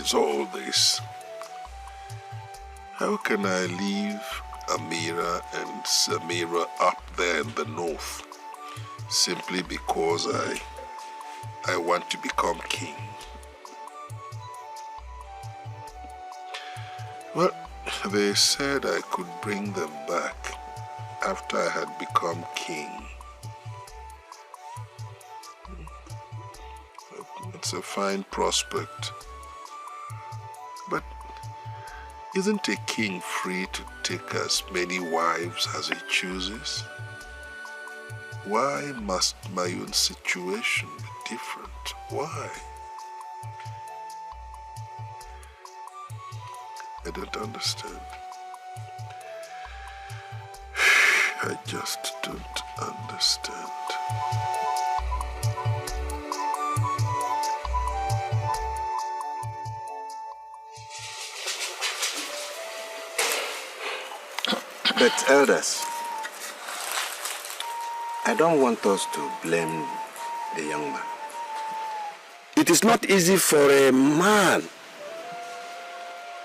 is all this? How can I leave Amira and Samira up there in the north simply because I want to become king? Well, they said I could bring them back after I had become king. It's a fine prospect. But isn't a king free to take as many wives as he chooses? Why must my own situation be different? Why? I don't understand. I just don't understand. But elders, I don't want us to blame the young man. It is not easy for a man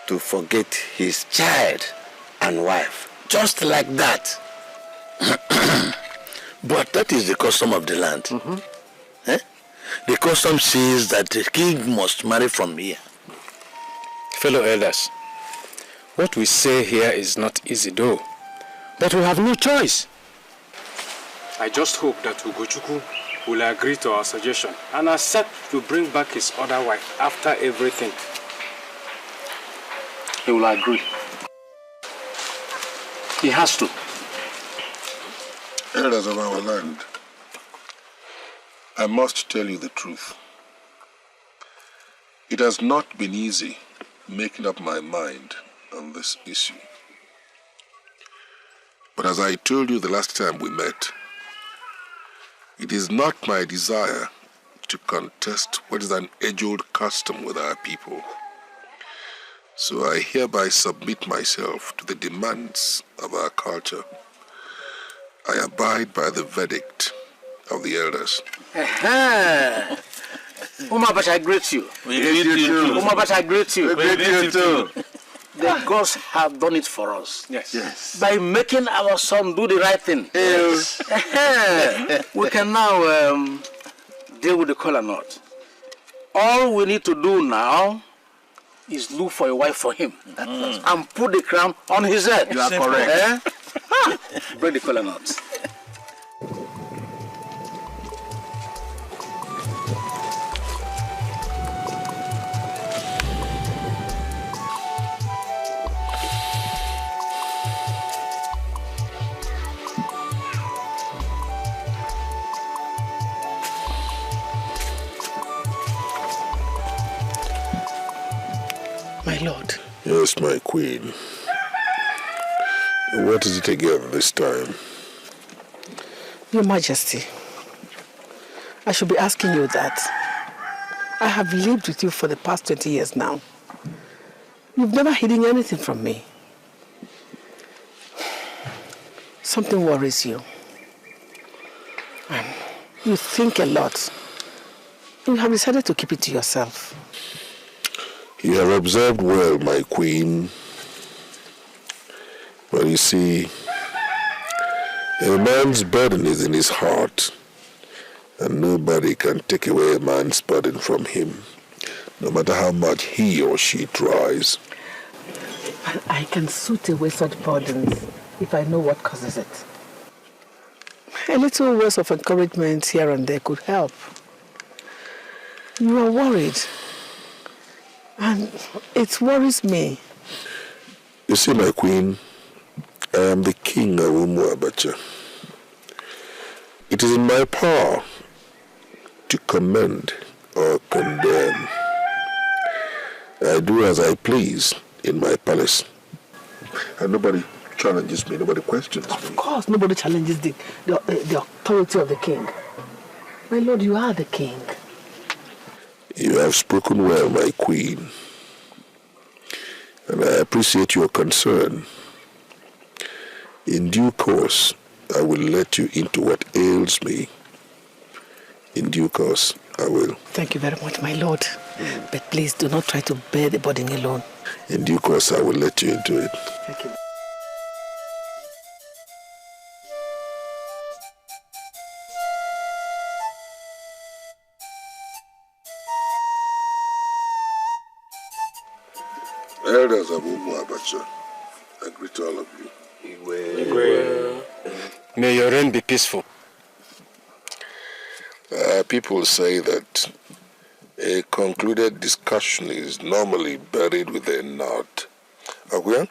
to forget his child and wife, just like that. But that is the custom of the land. Eh? The custom says that the king must marry from here. Fellow elders, what we say here is not easy though, but we have no choice. I just hope that Ugochukwu will agree to our suggestion and accept to bring back his other wife after everything. He will agree. He has to. Elders of our land, I must tell you the truth. It has not been easy making up my mind on this issue. But as I told you the last time we met, it is not my desire to contest what is an age-old custom with our people. So I hereby submit myself to the demands of our culture. I abide by the verdict of the elders. Umabash, I greet you. We greet you too. Umabash, I greet you. We greet you too. The gods have done it for us. Yes. By making our son do the right thing. Yes. We can now deal with the kola nut. All we need to do now is look for a wife for him and put the crown on his head. You are correct. Break the kola nut. My lord. Yes, my queen. What is it again this time? Your Majesty, I should be asking you that. I have lived with you for the past 20 years now. You've never hidden anything from me. Something worries you. You think a lot. You have decided to keep it to yourself. You have observed well, my queen. But you see, a man's burden is in his heart, and nobody can take away a man's burden from him, no matter how much he or she tries. But I can suit away such burdens if I know what causes it. A little words of encouragement here and there could help. You are worried. And it worries me. You see, my queen, I am the king of Umuabacha. It is in my power to commend or condemn. I do as I please in my palace. And nobody challenges me, nobody questions me. Of course, nobody challenges the authority of the king. My lord, you are the king. You have spoken well, my queen, and I appreciate your concern. In due course, I will let you into what ails me. In due course, I will. Thank you very much, my lord. But please do not try to bear the burden alone. In due course, I will let you into it. Thank you. Elders of Umu Abacha, I greet all of you. May your reign be peaceful. People say that a concluded discussion is normally buried with a nod. Agwe?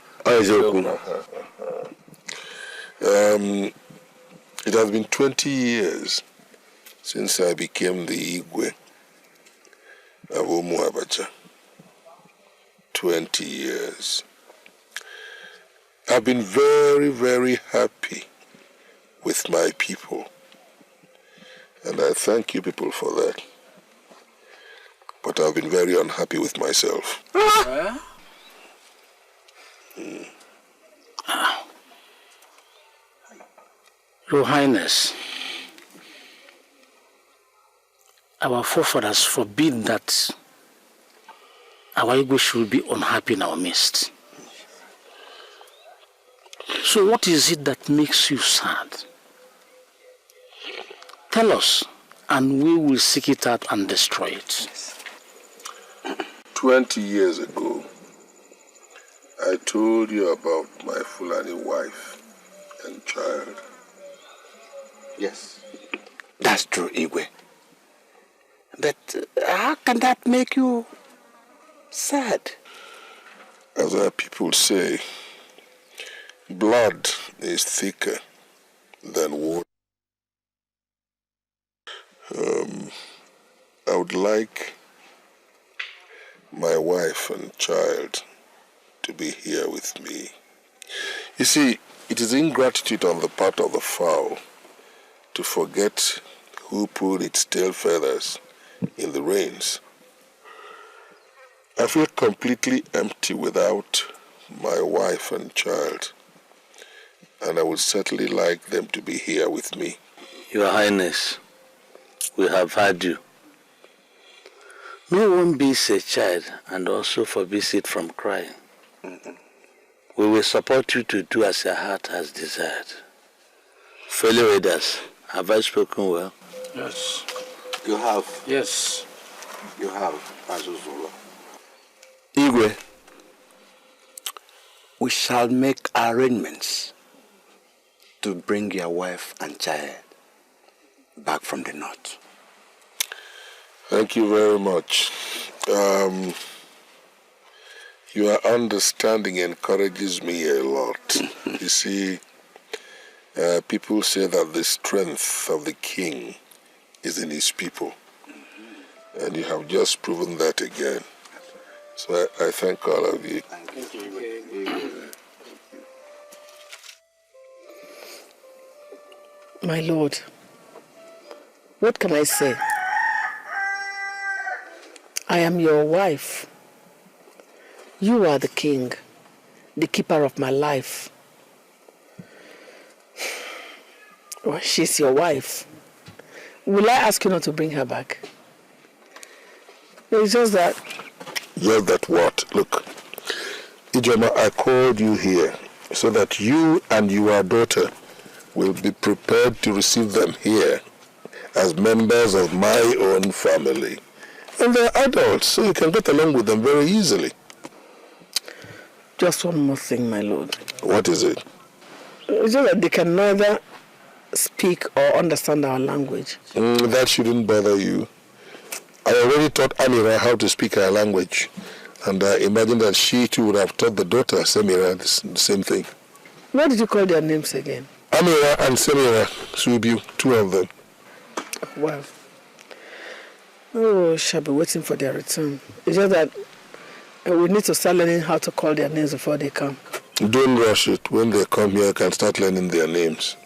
It has been 20 years since I became the Igwe of Umu Abacha. 20 years. I've been very, very happy with my people. And I thank you people for that. But I've been very unhappy with myself. Your Highness, our forefathers forbid that our Igwe should be unhappy in our midst. So what is it that makes you sad? Tell us, and we will seek it out and destroy it. 20 years ago, I told you about my Fulani wife and child. Yes, that's true, Igwe. But how can that make you sad? As our people say, blood is thicker than water. I would like my wife and child to be here with me. You see, it is ingratitude on the part of the fowl to forget who put its tail feathers in the reins. I feel completely empty without my wife and child, and I would certainly like them to be here with me. Your Highness, we have heard you. No one beats a child and also forbids it from crying. We will support you to do as your heart has desired. Fellow elders, have I spoken well? Yes. You have. Yes. You have, Azuzula. Igwe, we shall make arrangements to bring your wife and child back from the north. Thank you very much. Your understanding encourages me a lot. You see, people say that the strength of the king is in his people. And you have just proven that again. So I thank all of you. Thank you. My lord, what can I say? I am your wife. You are the king, the keeper of my life. Well, she's your wife. Will I ask you not to bring her back? It's just that... Just that what? Look, Ijoma, I called you here so that you and your daughter will be prepared to receive them here as members of my own family. And they're adults, so you can get along with them very easily. Just one more thing, my lord. What is it? It's just that they can neither speak or understand our language. That shouldn't bother you. I already taught Amira how to speak her language. And I imagine that she too would have taught the daughter, Samira, the same thing. What did you call their names again? Amira and Samira, Subiu, two of them. Well, oh, shall be waiting for their return. It's just that we need to start learning how to call their names before they come. Don't rush it. When they come here, you can start learning their names.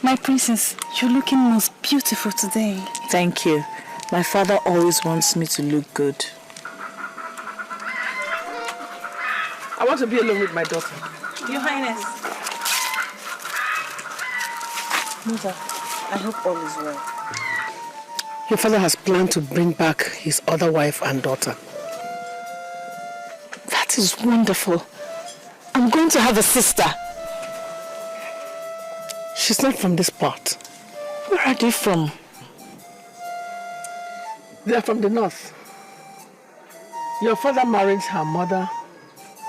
My princess, you're looking most beautiful today. Thank you. My father always wants me to look good. I want to be alone with my daughter. Your Highness. Mother, I hope all is well. Your father has planned to bring back his other wife and daughter. That is wonderful. I'm going to have a sister. She's not from this part. Where are they from? They are from the north. Your father married her mother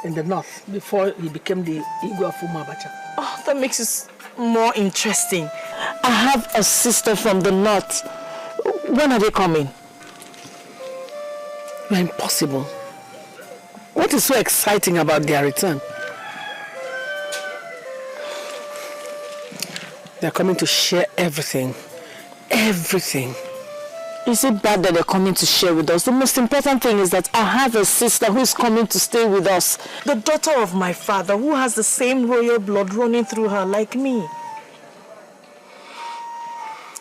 in the north before he became the Igwe of Umuabacha. Oh, that makes it more interesting. I have a sister from the north. When are they coming? You're impossible. What is so exciting about their return? They're coming to share everything. Everything. Is it bad that they're coming to share with us? The most important thing is that I have a sister who's coming to stay with us. The daughter of my father who has the same royal blood running through her like me.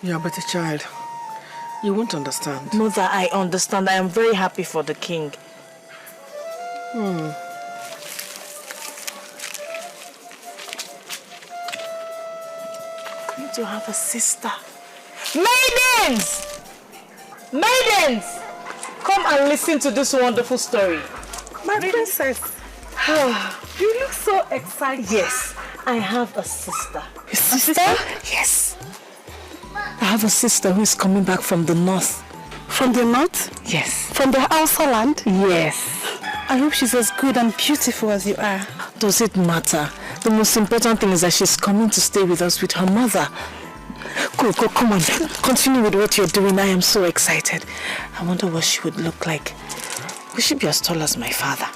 You're but a child. You won't understand. Mother, I understand. I am very happy for the king. Hmm. I need to have a sister. Maidens! Maidens! Come and listen to this wonderful story. My princess. You look so excited. Yes, I have a sister. A sister? Yes. I have a sister who is coming back from the north. From the north? Yes. From the Hausa land? Yes. I hope she's as good and beautiful as you are. Does it matter? The most important thing is that she's coming to stay with us with her mother. Go, come on. Continue with what you're doing. I am so excited. I wonder what she would look like. Will she be as tall as my father?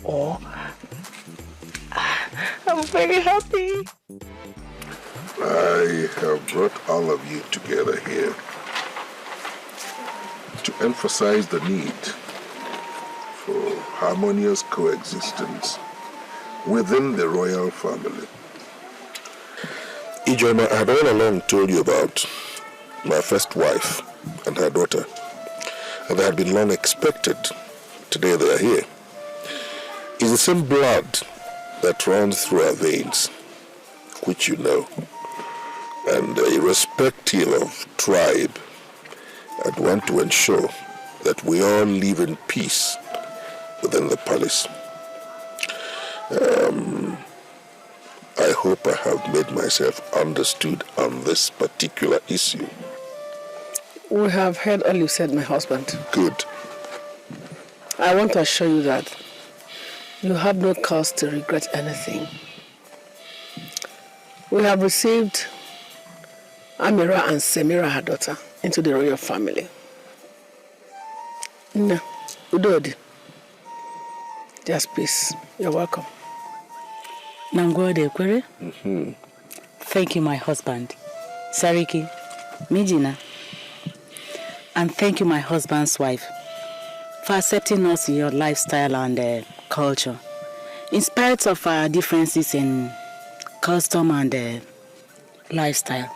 Or... I'm very happy. I have brought all of you together here to emphasize the need for harmonious coexistence within the royal family. Chioma, I had all along told you about my first wife and her daughter, and they had been long expected. Today they are here. It's the same blood that runs through our veins, which you know. And irrespective of tribe, I'd want to ensure that we all live in peace within the palace. I hope I have made myself understood on this particular issue. We have heard all you said, my husband. Good. I want to assure you that you have no cause to regret anything. We have received Amira and Semira, her daughter, into the royal family. No, Udodi. Just peace. You're welcome. Nangode Kwere. Thank you, my husband, Sariki, Mijina. And thank you, my husband's wife, for accepting us in your lifestyle and culture. In spite of our differences in custom and lifestyle,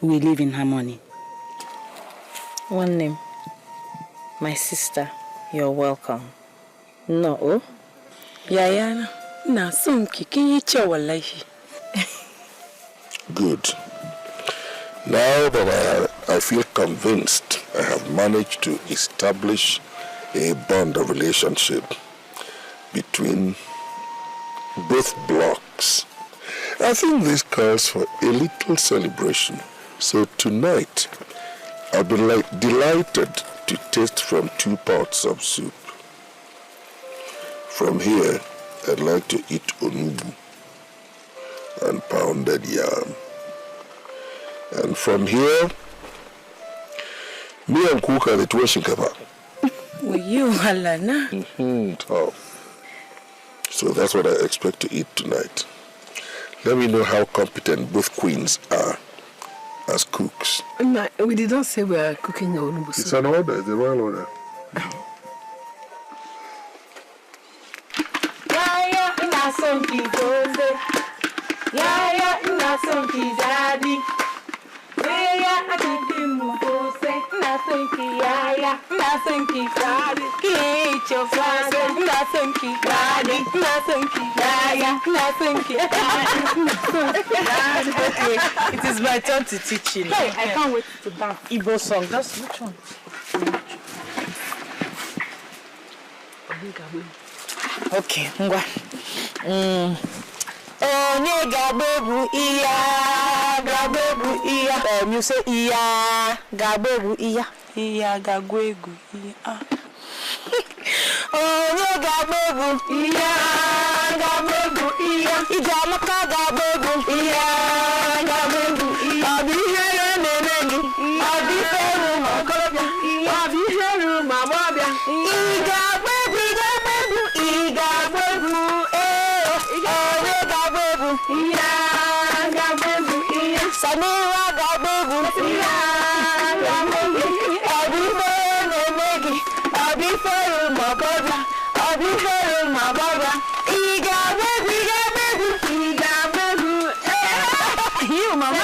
we live in harmony. One name. My sister, you're welcome. No. Yayana, na sunki kinyicha wallahi. Good. Now that I feel convinced I have managed to establish a bond of relationship between both blocks, I think this calls for a little celebration. So tonight, I'll be delighted to taste from 2 pots of soup. From here, I'd like to eat onubu and pounded yam. And from here, me and Cook are the two shinkapa. Will you halana? Oh. So that's what I expect to eat tonight. Let me know how competent both queens are as cooks. No, we did not say we are cooking your onubu soup. It's an order, it's a royal order. Yaya, ina son ki goze. Yaya, ina son ki daddy. Yaya, ina son ki goze. Ina son ki yaya, ina son ki daddy. Ki It is my turn to teach you now. Hey, I can't wait to dance. Igbo song. That's which one? Okay, ngwa. Onye gabebu iya, gabebu iya. You say iya, gabebu iya. Iya gagwegu iya. Onye gabebu iya, gabebu iya. Ijamaka gabebu iya, gabebu iya. Abihere nenegi, abihere makorobia, abihere mamabia. Igabebu, igabebu, onye gabebu iya, gabebu iya. Saniwa gabebu iya, gabebu. Abihere nenegi, abihere makorobia, abihere mamabia. Igabebu, igabebu, igabebu. You, mama.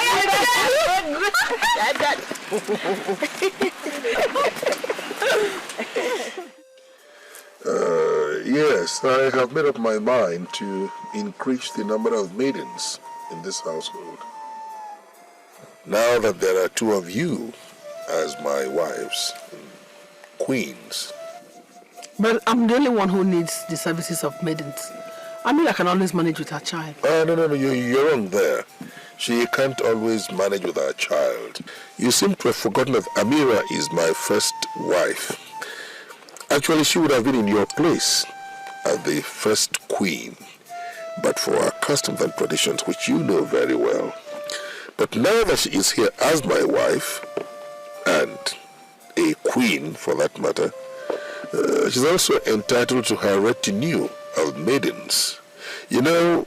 Yes, I have made up my mind to increase the number of maidens in this household. Now that there are two of you as my wives, queens. But I'm the only one who needs the services of maidens. I mean, I can always manage with her child. No, you're wrong there. She can't always manage with her child. You seem to have forgotten that Amira is my first wife. Actually, she would have been in your place as the first queen, but for her customs and traditions, which you know very well. But now that she is here as my wife, and a queen for that matter, she's also entitled to her retinue of maidens. You know,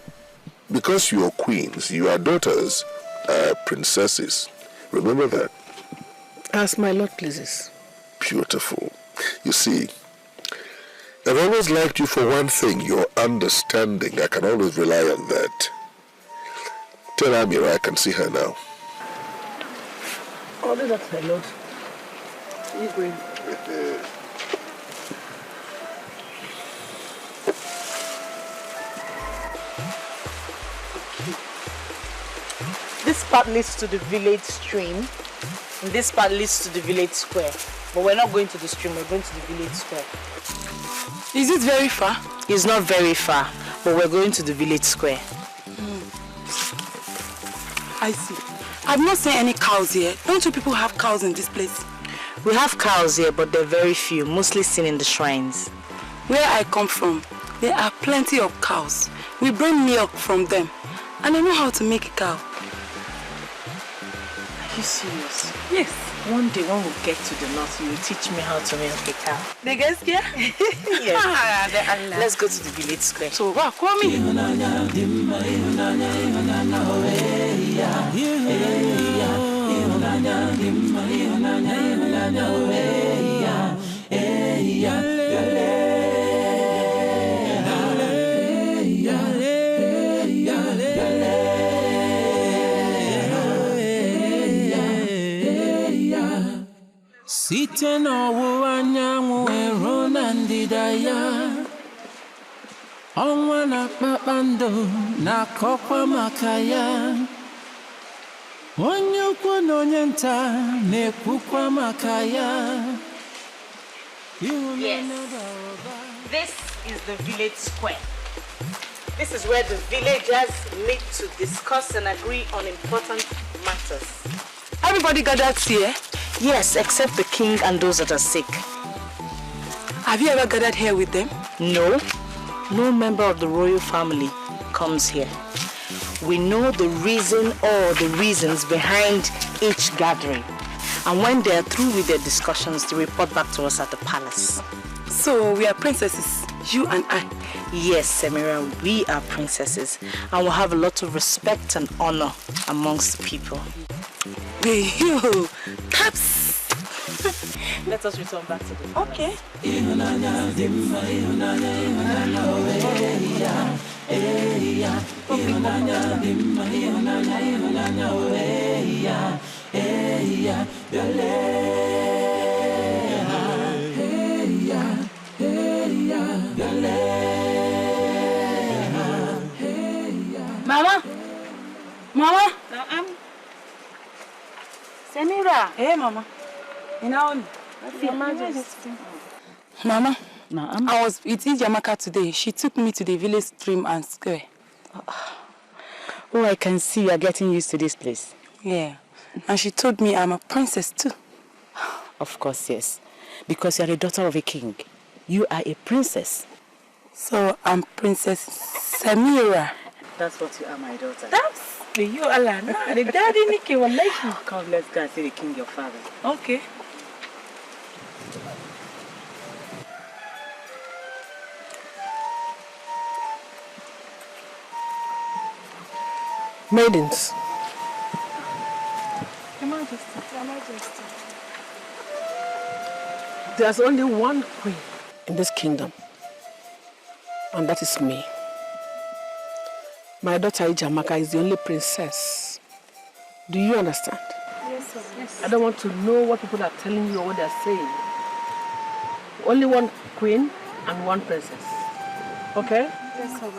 because you are queens, your daughters are princesses. Remember that? As my Lord pleases. Beautiful. You see, I've always liked you for one thing, your understanding. I can always rely on that. Tell Amira I can see her now. Oh, that's my Lord. He's going. This part leads to the village stream, and this part leads to the village square. But we're not going to the stream, we're going to the village square. Is it very far? It's not very far, but we're going to the village square. I see. I've not seen any cows here. Don't you people have cows in this place? We have cows here, but they're very few, mostly seen in the shrines. Where I come from, there are plenty of cows. We bring milk from them, and I know how to make a cow. Are you serious? Yes. One day when we get to the north, you will teach me how to milk a cow. The guys here? Yes. Let's go to the village square. So, wow, come in. Site n'ọwụwa anyanwụ eru na ndịda ya, ọnwa na kpakpando na-akọkwa maka ya, onye ukwu na onye nta na-ekwukwa maka ya. Yes, this is the village square. This is where the villagers meet to discuss and agree on important matters. Everybody gathered here? Yes, except the king and those that are sick. Have you ever gathered here with them? No. No member of the royal family comes here. We know the reason or the reasons behind each gathering. And when they're through with their discussions, they report back to us at the palace. So we are princesses, you and I? Yes, Samira, we are princesses. And we'll have a lot of respect and honor amongst the people. Hey, you, taps. Let us return back to the okay. Samira. Hey, Mama. You know, Your Majesty. Mama, I was with Ijamaka today. She took me to the village stream and square. Oh, I can see you are getting used to this place. Yeah. And she told me I'm a princess too. Of course, yes. Because you are the daughter of a king. You are a princess. So I'm Princess Samira. That's what you are, my daughter. That's you, Alana. The daddy Nikki will like you. Come, let's go and see the king, your father. Okay. Maidens. Your Majesty. Your Majesty. There's only one queen in this kingdom, and that is me. My daughter Ijamaka is the only princess. Do you understand? Yes, sir. Yes. I don't want to know what people are telling you or what they're saying. Only one queen and one princess. Okay? Yes, sir.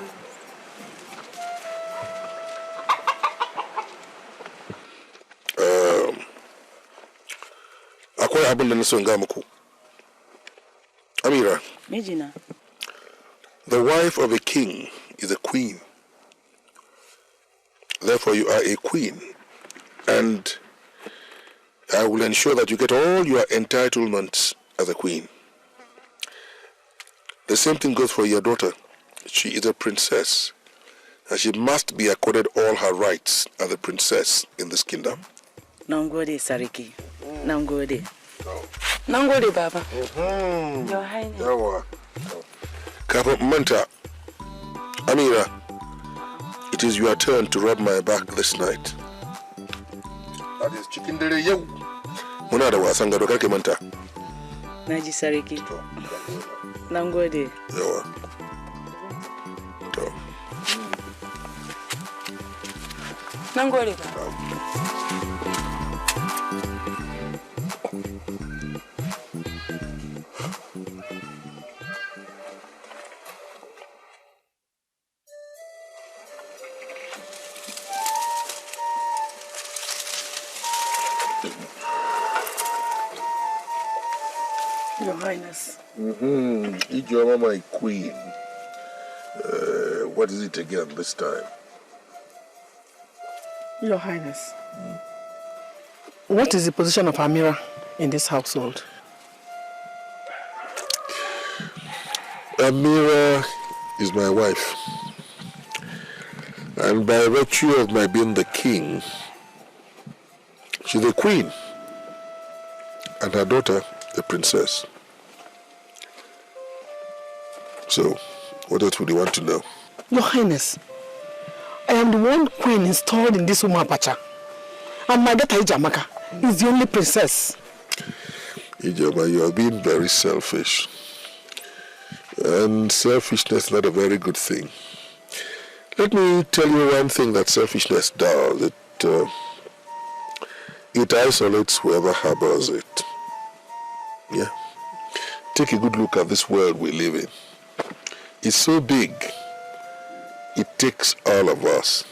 Amira. Mijina. The wife of a king is a queen. Therefore, you are a queen. And I will ensure that you get all your entitlements as a queen. The same thing goes for your daughter. She is a princess. And she must be accorded all her rights as a princess in this kingdom. Nangode, Sariki. Nangode. Nangode, Baba. Your Highness. Kappa Manta, Amira, it is your turn to rub my back this night. That is chicken dere yo. Muna da wasan gado kake manta. Naji Sariki. Nangode. Yawa. To. Nangode, Baba. Your Highness. Ijeoma, my queen. What is it again this time? Your Highness. What is the position of Amira in this household? Amira is my wife. And by virtue of my being the king, she's the queen. And her daughter, the princess. So, what else would you want to know? Your Highness, I am the one queen installed in this woman pacha. And my daughter Ijamaka is the only princess. Ijoma, you are being very selfish. And selfishness is not a very good thing. Let me tell you one thing that selfishness does. It isolates whoever harbors it. Yeah. Take a good look at this world we live in. It's so big. It takes all of us.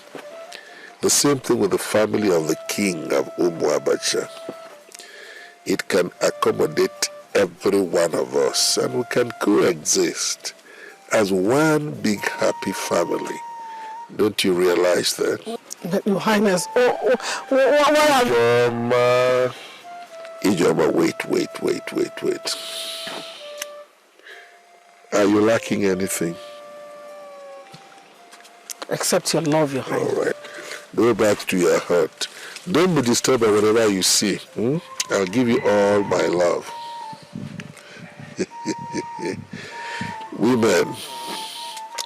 The same thing with the family of the king of Abacha. It can accommodate every one of us, and we can coexist as one big happy family. Don't you realize that? Your Highness, why have you... Ijoma, wait. Are you lacking anything? Except your love, Your Highness. All right. Go back to your heart. Don't be disturbed by whatever you see. I'll give you all my love. Women,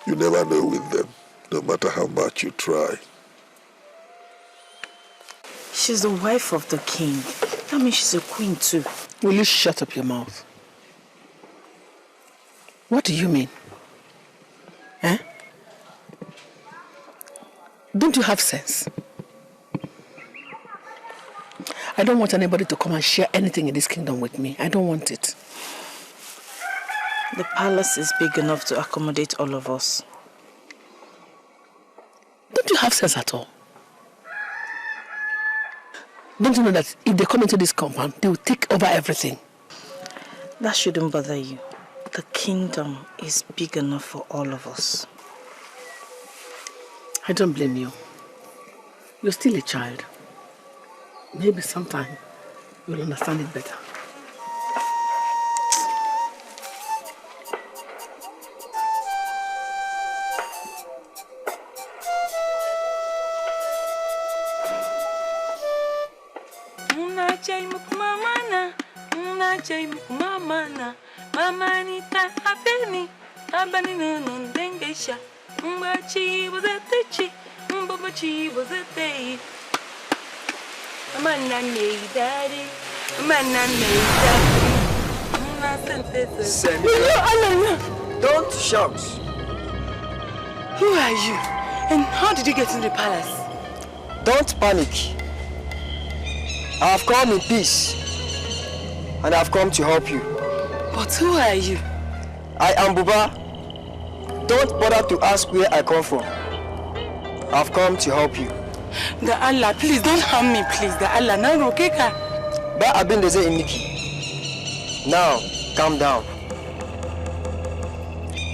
you never know with them, no matter how much you try. She's the wife of the king. That means she's a queen too. Will you shut up your mouth? What do you mean? Eh? Don't you have sense? I don't want anybody to come and share anything in this kingdom with me. I don't want it. The palace is big enough to accommodate all of us. Don't you have sense at all? Don't you know that if they come into this compound, they will take over everything? That shouldn't bother you. The kingdom is big enough for all of us. I don't blame you. You're still a child. Maybe sometime you'll understand it better. Mamanita abeni abani no dengesha mbachi was a techi mbachi was a day man daddy man daddy don't shout. Who are you and how did you get in the palace? Don't panic. I have come in peace and I have come to help you. But who are you? I am Buba. Don't bother to ask where I come from. I've come to help you. The Allah, please don't harm me, please. The Allah, no, okay? But I've been there in Nikki. Now, calm down.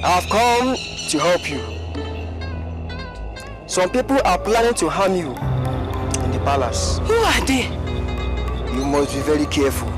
I've come to help you. Some people are planning to harm you in the palace. Who are they? You must be very careful.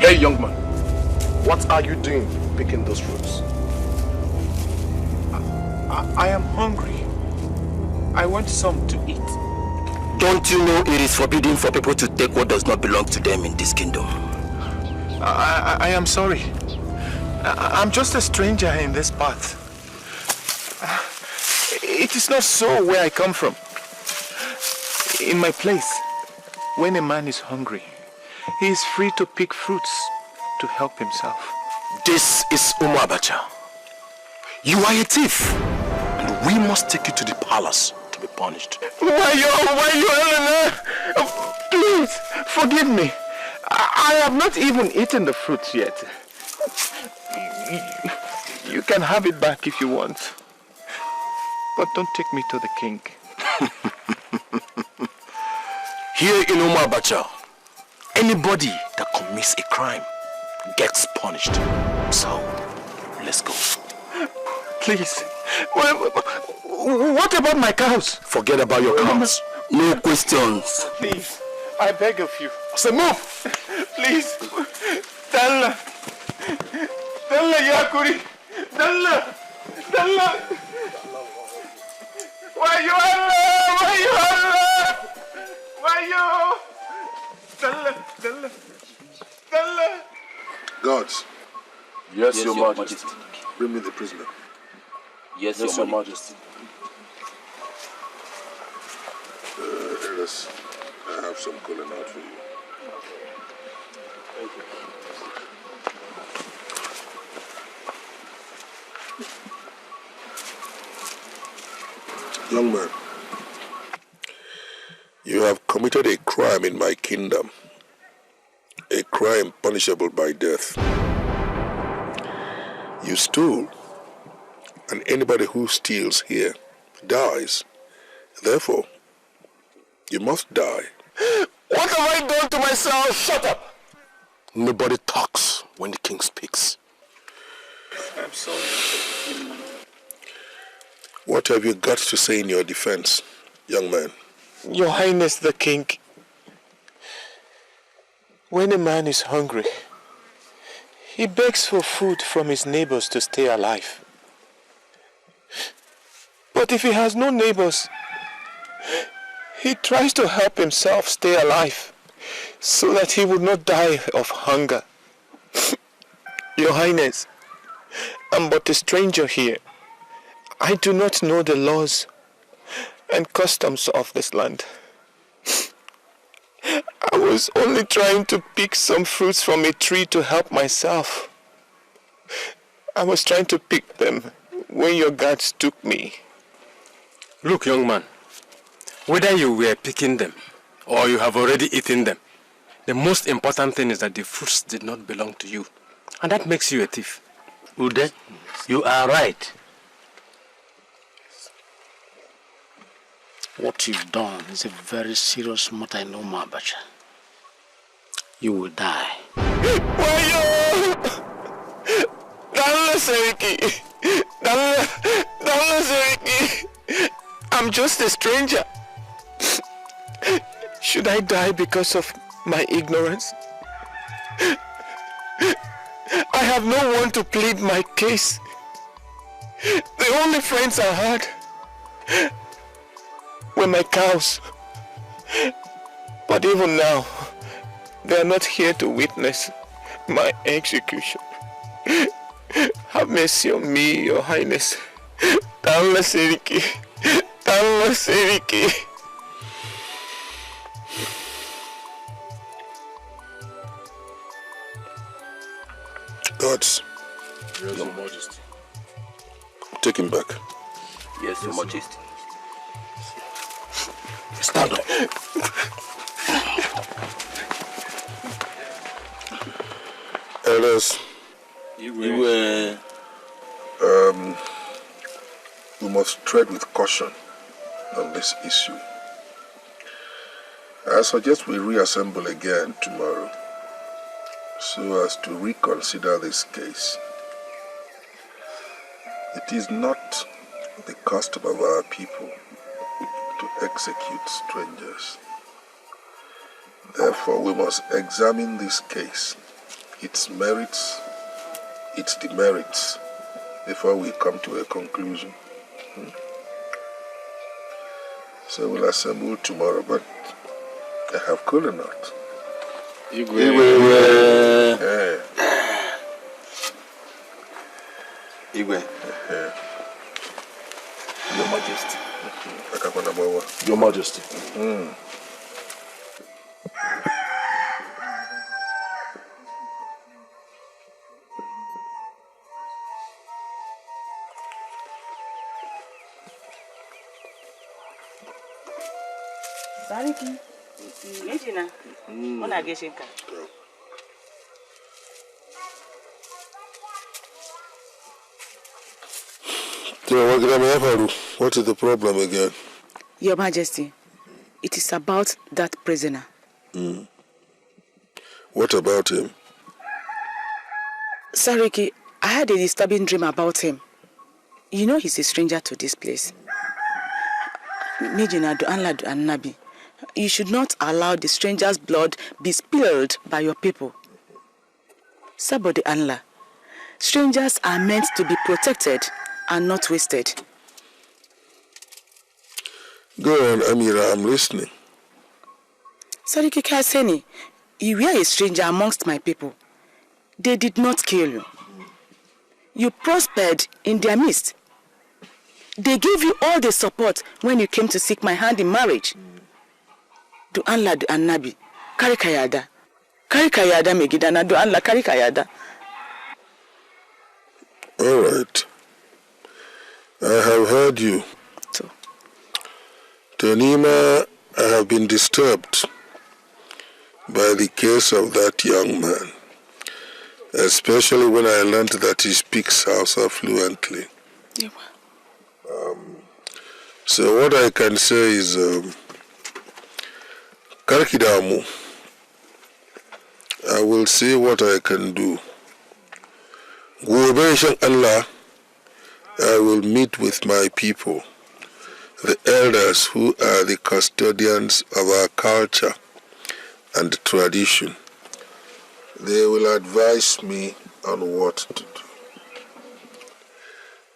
Hey, young man, what are you doing picking those fruits? I am hungry. I want some to eat. Don't you know it is forbidden for people to take what does not belong to them in this kingdom? I am sorry. I'm just a stranger in this path. It is not so where I come from. In my place, when a man is hungry, he is free to pick fruits to help himself. This is Umu Abacha. You are a thief, and we must take you to the palace to be punished. Why you, Elena? Please, forgive me. I have not even eaten the fruits yet. You can have it back if you want. But don't take me to the king. Here in Umu Abacha, anybody that commits a crime gets punished. So, let's go. Please. What about my cows? Forget about your cows. No questions. Please, I beg of you. So move. Please. Dalla Yakuri. Dalla. Why you Dalla. Guards. Yes, Your Majesty. Bring me the prisoner. Yes, Your Majesty. Elders, I have some calling out for you. Thank you. Young man, You have committed a crime in my kingdom. A crime punishable by death. You stole, and anybody who steals here dies. Therefore, you must die. What have I done to myself? Shut up! Nobody talks when the king speaks. I'm sorry. What have you got to say in your defense, young man? Your Highness the King, when a man is hungry, he begs for food from his neighbors to stay alive. But if he has no neighbors, he tries to help himself stay alive so that he would not die of hunger. Your Highness, I'm but a stranger here. I do not know the laws and customs of this land. I was only trying to pick some fruits from a tree to help myself. I was trying to pick them when your guards took me. Look, young man, whether you were picking them or you have already eaten them, the most important thing is that the fruits did not belong to you. And that makes you a thief. Ude, you are right. What you've done is a very serious matter in Abacha. You will die. Wayo! Dalla Seriki! Dalla Seriki! I'm just a stranger. Should I die because of my ignorance? I have no one to plead my case. The only friends I had were my cows. But even now, they are not here to witness my execution. Have mercy on me, Your Highness. Dalla Seriki. Dalla Seriki. Gods. Yes, Your Majesty. Take him back. Yes, Your Majesty. Stand up. Elders, we must tread with caution on this issue. I suggest we reassemble again tomorrow so as to reconsider this case. It is not the custom of our people to execute strangers. Therefore, we must examine this case, its merits, its demerits, before we come to a conclusion. So we'll assemble tomorrow, but I have cool or not? Igwe. Igwe. Your Majesty. Your Majesty. Sariki. Mejina. Ona geshinka. What is the problem again? Your Majesty, it is about that prisoner. What about him? Sariki, I had a disturbing dream about him. You know he's a stranger to this place. Mejina, Duanla, Duannabi, you should not allow the stranger's blood be spilled by your people. Sabodi Anla, strangers are meant to be protected and not wasted. Go on, Amira, I'm listening. Sariki Kaseni, you were a stranger amongst my people. They did not kill you. You prospered in their midst. They gave you all the support when you came to seek my hand in marriage. Do Anla do Annabi, Karikayada. Karikayada Megidana do Anla Karikayada. All right. I have heard you. Tonima I have been disturbed by the case of that young man, especially when I learned that he speaks Hausa fluently. Yeah. So what I can say is, Karkidamu, I will see what I can do. Gobe Allah, I will meet with my people, the elders who are the custodians of our culture and tradition. They will advise me on what to do.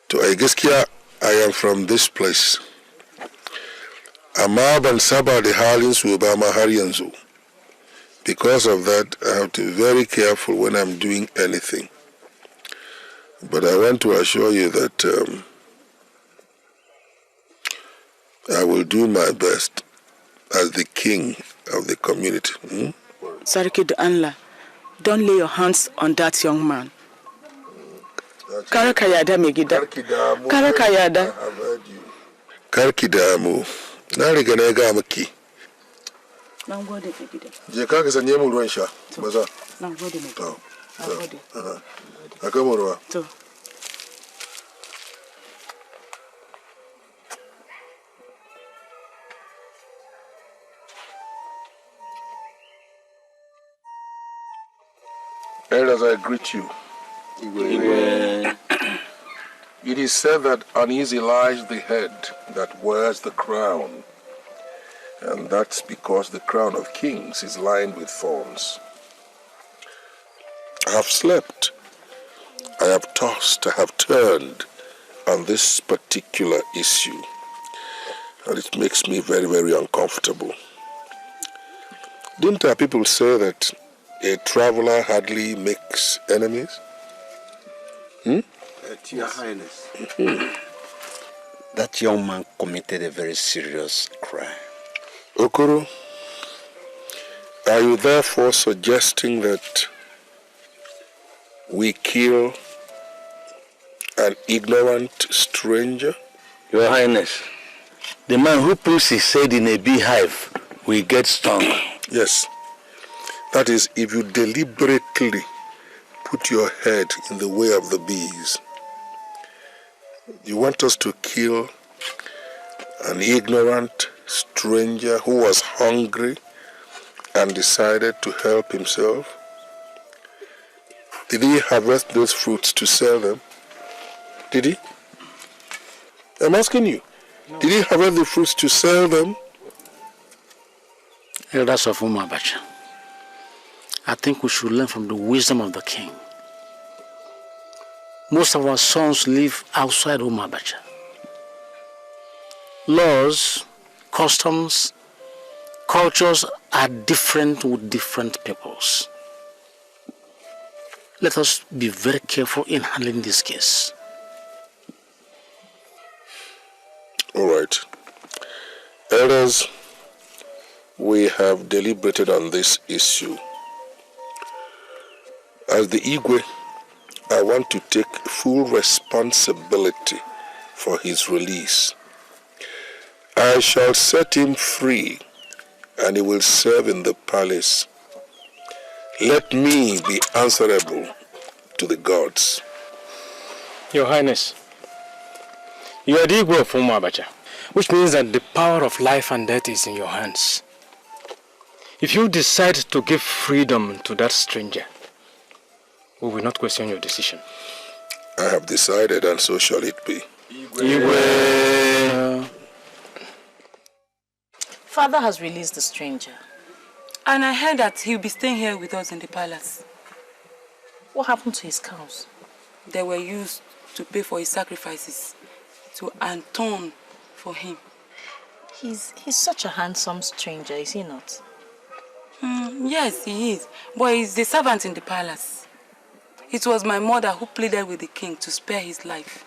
To Aigeskia, I am from this place. Amma ban saba da halin su ba ma har yanzu. Because of that, I have to be very careful when I'm doing anything. But I want to assure you that I will do my best as the king of the community. Sariki de Anla, don't lay your hands on that young man. Karakayada Megida. Karakayada. I have heard you. Karkidamu. Na riga na ga miki. Na gode Megida. Je ka ka sanye mu ruwan sha. Maza. Na gode Megida. Na gode. Aka mu ruwa. To. Elders, I greet you. It is said that uneasy lies the head that wears the crown, and that's because the crown of kings is lined with thorns. I have slept, I have tossed, I have turned on this particular issue, and it makes me very, very uncomfortable. Didn't our people say that a traveler hardly makes enemies? Your Highness, that young man committed a very serious crime. Okoro, are you therefore suggesting that we kill an ignorant stranger? Your Highness, the man who puts his head in a beehive will get stung. Yes. That is, if you deliberately put your head in the way of the bees. You want us to kill an ignorant stranger who was hungry and decided to help himself? Did he harvest those fruits to sell them? Did he? I'm asking you. No. Did he harvest the fruits to sell them? Elders of Umabacha, I think we should learn from the wisdom of the king. Most of our sons live outside Umabacha. Laws, customs, cultures are different with different peoples. Let us be very careful in handling this case. All right. Elders, we have deliberated on this issue. As the Igwe, I want to take full responsibility for his release. I shall set him free, and he will serve in the palace. Let me be answerable to the gods. Your Highness, you are the Igwe of Umabacha, which means that the power of life and death is in your hands. If you decide to give freedom to that stranger, we will not question your decision. I have decided, and so shall it be. Father has released the stranger. And I heard that he'll be staying here with us in the palace. What happened to his cows? They were used to pay for his sacrifices, to atone for him. He's such a handsome stranger, is he not? Yes, he is. But he's the servant in the palace. It was my mother who pleaded with the king to spare his life.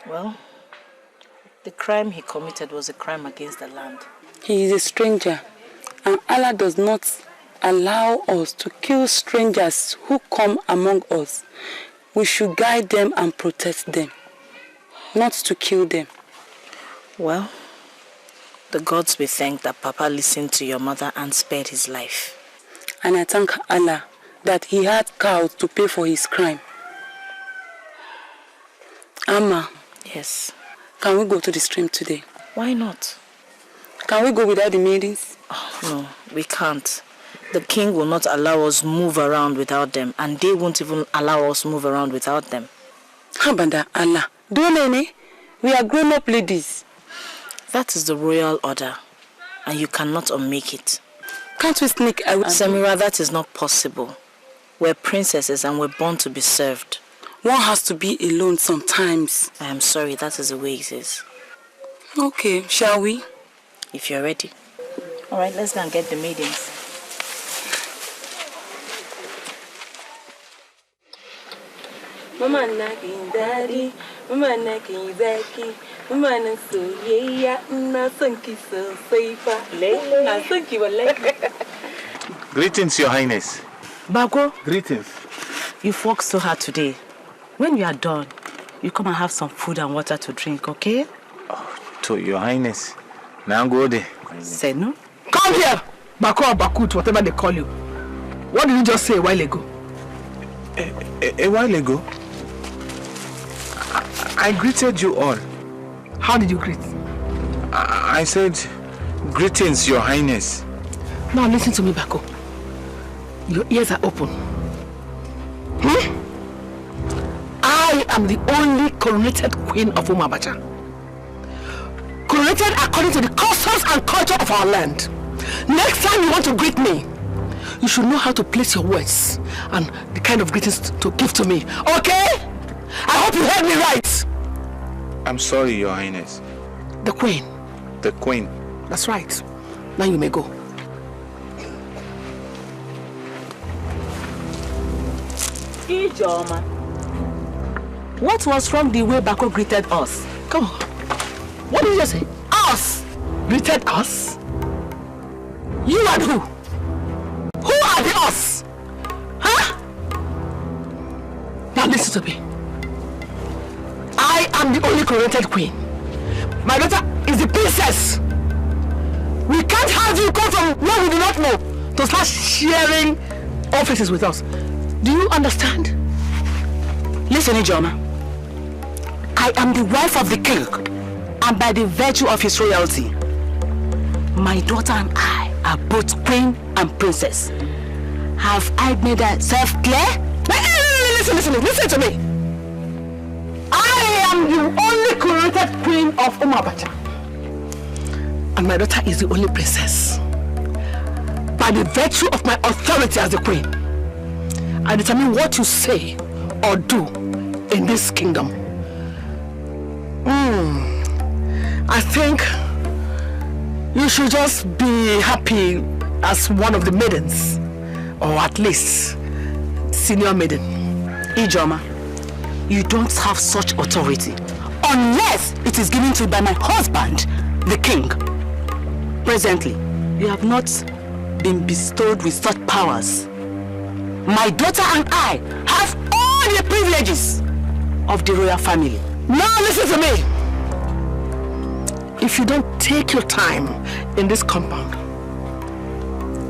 Well, the crime he committed was a crime against the land. He is a stranger, and Allah does not allow us to kill strangers who come among us. We should guide them and protect them, not to kill them. Well, The gods be thanked that Papa listened to your mother and spared his life. And I thank Allah that he had cows to pay for his crime. Amma. Yes? Can we go to the stream today? Why not? Can we go without the maidens? Oh, no, we can't. The king will not allow us move around without them, and they won't even allow us move around without them. Habanda Allah. Don't we are grown-up ladies. That is the royal order, and you cannot unmake it. Can't we sneak away? Samira, that is not possible. We're princesses and we're born to be served. One has to be alone sometimes. I am sorry, that is the way it is. Okay, shall we? If you're ready. Alright, let's go and get the maidens. Mama nagging daddy, mama nagging Zaki, mama na soyayya, na son ki sosai fa. Na son ki wallahi. Greetings, Your Highness. Bago. Greetings. You've worked so hard today. When you are done, you come and have some food and water to drink, okay? Oh, to Your Highness. Now go there. Say no. Come here! Bako or Bakut, whatever they call you. What did you just say a while ago? A while ago? I greeted you all. How did you greet? I said, greetings, Your Highness. Now listen to me, Bako. Your ears are open. I am the only coronated queen of Umabacha. Coronated according to the customs and culture of our land. Next time you want to greet me, you should know how to place your words and the kind of greetings to give to me. Okay? I hope you heard me right. I'm sorry, Your Highness. The queen. The queen. That's right. Now you may go. Chioma, what was wrong the way Bako greeted us? Come on. What did you say? Us? Greeted us? You and who? Who are the us? Huh? Now listen to me. I am the only coronated queen. My daughter is the princess. We can't have you come from where we do not know to start sharing offices with us. Do you understand? Listen, Chioma. I am the wife of the king, and by the virtue of his royalty, my daughter and I are both queen and princess. Have I made myself clear? Listen to me. I am the only coronated queen of Umabacha, and my daughter is the only princess. By the virtue of my authority as the queen, I determine what you say or do in this kingdom. I think you should just be happy as one of the maidens, or at least senior maiden. Chioma, you don't have such authority unless it is given to you by my husband, the king. Presently, you have not been bestowed with such powers. My daughter and I have all the privileges of the royal family. Now listen to me. If you don't take your time in this compound,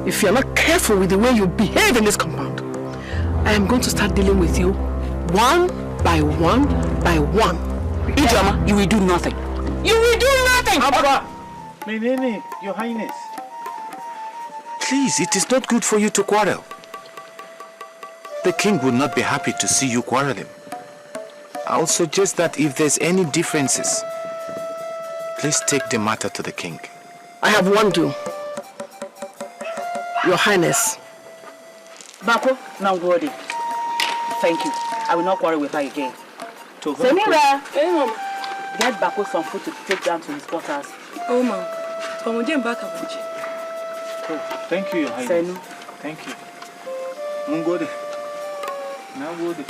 if you're not careful with the way you behave in this compound, I am going to start dealing with you one by one by one. Chioma, you will do nothing. You will do nothing! Menene, Your Highness. Please, it is not good for you to quarrel. The king would not be happy to see you quarreling. I'll suggest that if there's any differences, please take the matter to the king. I have warned you. Your Highness. Bako, now worthy. Thank you. I will not quarrel with her again. Samira! Hey, Mom. Get Bako some food to take down to his quarters. Oh, Mom. Oh, thank you, Your Highness. Senu. Thank you. Mungode. Now go there.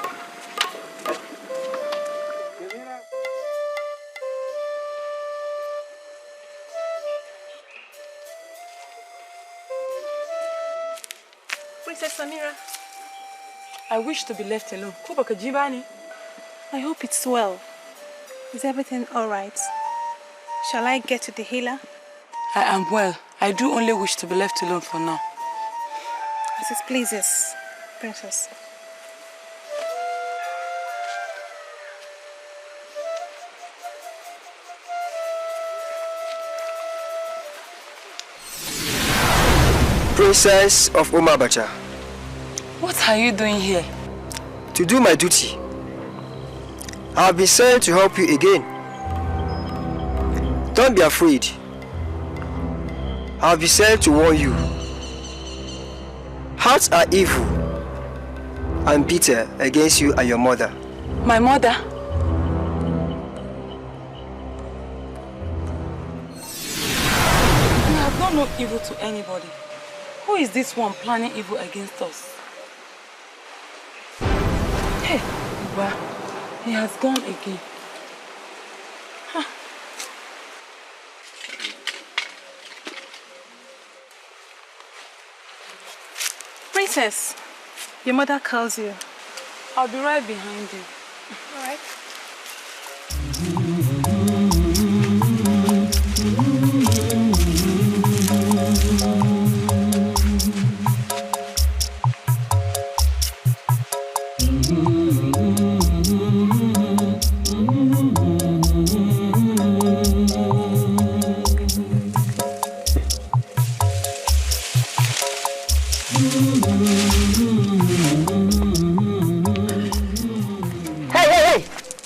Princess Samira, I wish to be left alone. I hope it's well. Is everything all right? Shall I get to the healer? I am well. I do only wish to be left alone for now. As it pleases, Princess. Princess of Umabacha. What are you doing here? To do my duty. I have been sent to help you again. Don't be afraid. I have been sent to warn you. Hearts are evil and bitter against you and your mother. My mother? We have done no evil to anybody. Who is this one planning evil against us? Hey, Uba, he has gone again. Huh. Princess, your mother calls you. I'll be right behind you. All right.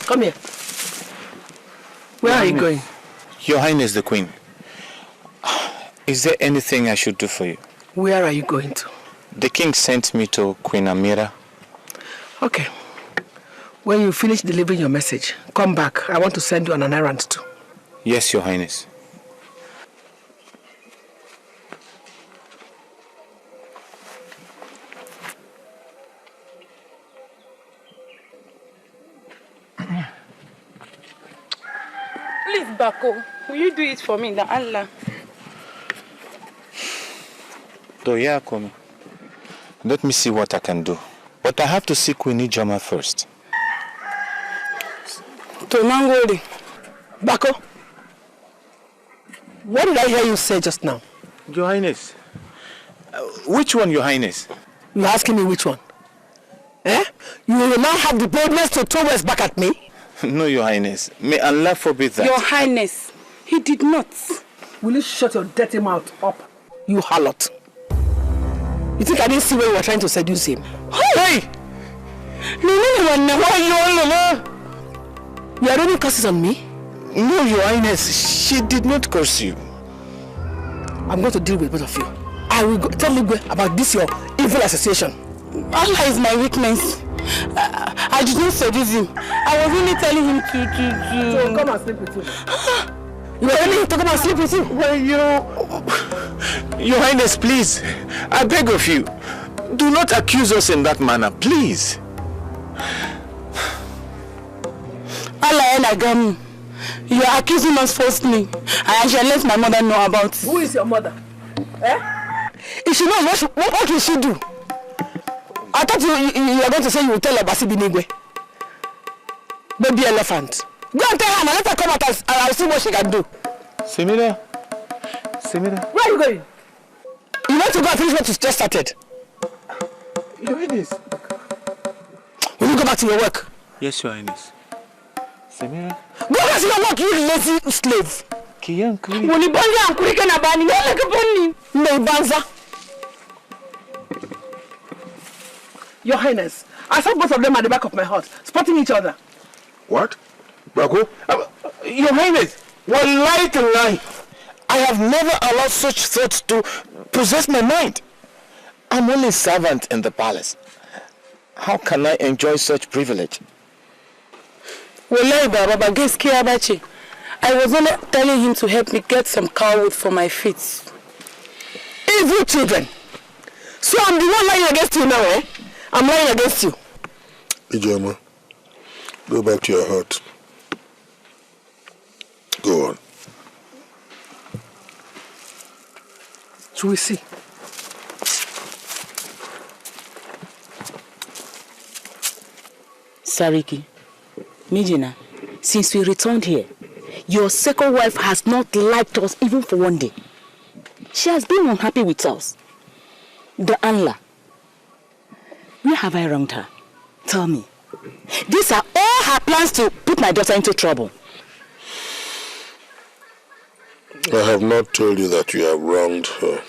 Come here. Where are you going? Your Highness the Queen. Is there anything I should do for you? Where are you going to? The king sent me to Queen Amira. Okay. When you finish delivering your message, come back. I want to send you on an errand too. Yes, Your Highness. Please, Bako, will you do it for me, the Allah? Doyakomi. Let me see what I can do. But I have to see Queen Ijoma first. Tonangoli. Bako, what did I hear you say just now? Your Highness. Which one, Your Highness? You're asking me which one? Eh? You will now have the boldness to throw words back at me? No, Your Highness. May Allah forbid that. Your Highness, he did not. Will you shut your dirty mouth up, you harlot? You think I didn't see where you were trying to seduce him? Hey! You are running curses on me? No, Your Highness. She did not curse you. I'm going to deal with both of you. I will tell Igwe about this your evil association. Allah is my weakness. I did not seduce him. I was only telling him to... So come and sleep with him. You were telling him to come and sleep with him? Well, Your Highness, please. I beg of you. Do not accuse us in that manner, please. Allah and Agam, you are accusing us falsely. I shall let my mother know about it. Who is your mother? Eh? If she knows, what will she do? I thought you were going to say you will tell her Basi Binigwe. Baby elephant. Go and tell her and let her come out and I'll see what she can do. Semira. Where are you going? You want to go and finish what you just started? Your Highness. Will you go back to your work? Yes, Your Highness. Semira. Go back to your work, you lazy slave. Kiyankuri. Unibanza ankurike na bani. Wala kaponi. Meibanza. Your Highness, I saw both of them at the back of my hut, spotting each other. What? Bako? Your Highness, one lie to lie. I have never allowed such thoughts to possess my mind. I'm only a servant in the palace. How can I enjoy such privilege? Wallahi Baba, I was only telling him to help me get some cow wood for my feet. Evil children. So I'm the one lying against you now, eh? I'm lying against you. Ijoma, go back to your hut. Go on. So we see. Sariki, Mijina, since we returned here, your second wife has not liked us even for one day. She has been unhappy with us. The Allah. Where have I wronged her? Tell me. These are all her plans to put my daughter into trouble. I have not told you that you have wronged her.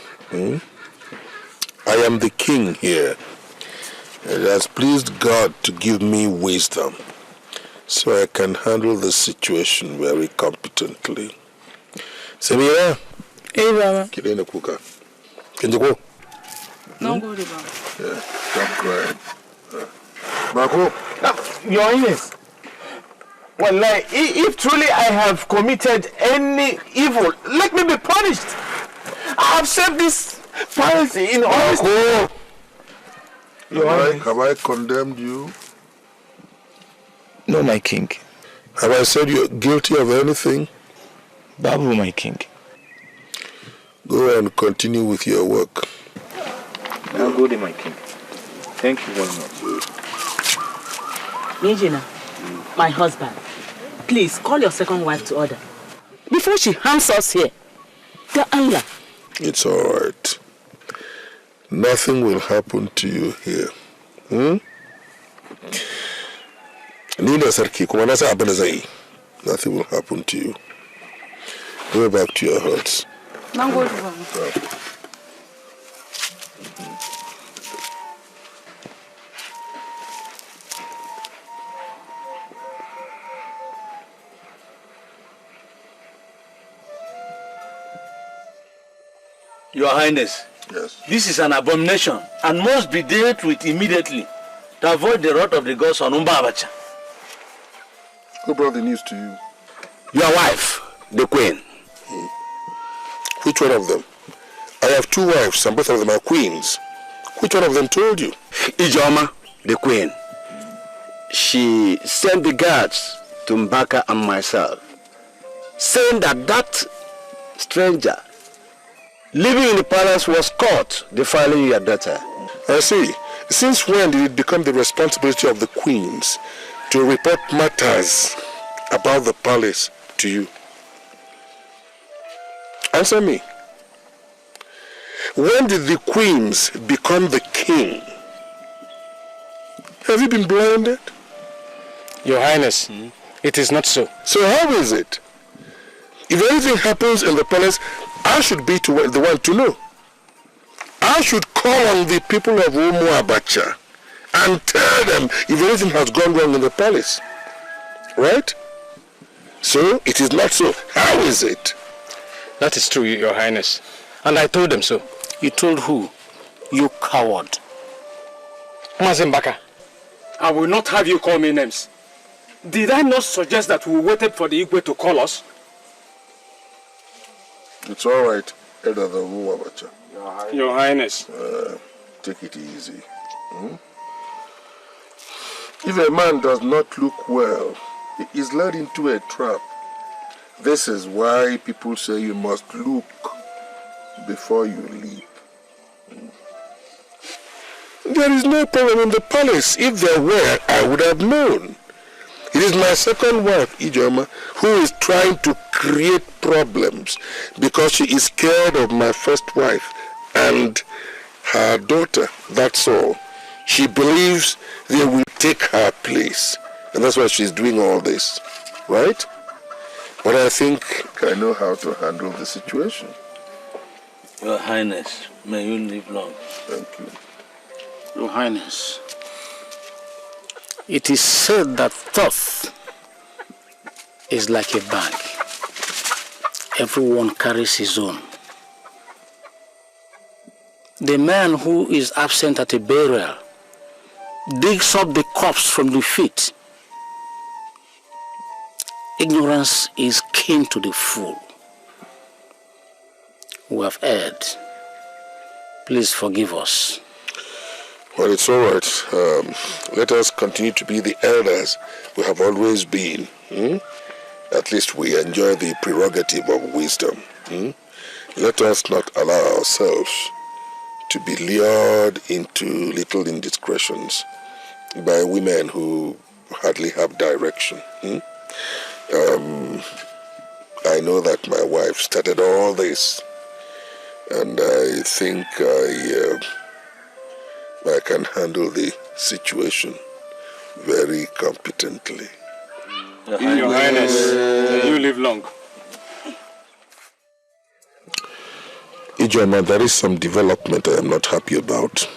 I am the king here. It has pleased God to give me wisdom so I can handle the situation very competently. Samira? Hey, Baba. Kirene Kuka. Can you go? No, go, Baba. Yeah, stop crying. Marco? Your Highness. Well, if truly I have committed any evil, let me be punished. I have served this policy in honesty. Have I condemned you? No, my king. Have I said you're guilty of anything? Babu, my king. Go and continue with your work. Now go to my king. Thank you very much. Mijina, my husband, please call your second wife to order. Before she hangs us here. The Allah. It's all right. Nothing will happen to you here. Nina Sarki, nothing will happen to you. Go back to your huts. Now go to Your Highness, yes. This is an abomination and must be dealt with immediately to avoid the wrath of the gods on Umbabacha. Who brought the news to you? Your wife, the queen. Which one of them? I have two wives and both of them are queens. Which one of them told you? Chioma, the queen. She sent the guards to Mbaka and myself, saying that stranger living in the palace was caught defiling your daughter. I see. Since when did it become the responsibility of the queens to report matters about the palace to you? Answer me. When did the queens become the king? Have you been blinded? Your Highness, it is not so. So how is it? If anything happens in the palace, I should be the one to know. I should call on the people of Umu Abacha and tell them if anything has gone wrong in the palace. Right? So, it is not so. How is it? That is true, Your Highness. And I told them so. You told who? You coward. Mazimbaka, I will not have you call me names. Did I not suggest that we waited for the Igwe to call us? It's all right, Elder the Umu Abacha. Your Highness. Take it easy. If a man does not look well, he is led into a trap. This is why people say you must look before you leap. There is no problem in the palace. If there were, I would have known. It is my second wife, Chioma, who is trying to create problems because she is scared of my first wife and her daughter. That's all. She believes they will take her place. And that's why she's doing all this. Right? But I think I know how to handle the situation. Your Highness, may you live long. Thank you. Your Highness, it is said that thought is like a bag. Everyone carries his own. The man who is absent at a burial digs up the corpse from the feet. Ignorance is kin to the fool. We have erred. Please forgive us. Well, it's all right. Let us continue to be the elders we have always been. At least we enjoy the prerogative of wisdom. Let us not allow ourselves to be lured into little indiscretions by women who hardly have direction. I know that my wife started all this And I think I can handle the situation very competently. Your Highness, may you live long. Chioma, there is some development I am not happy about.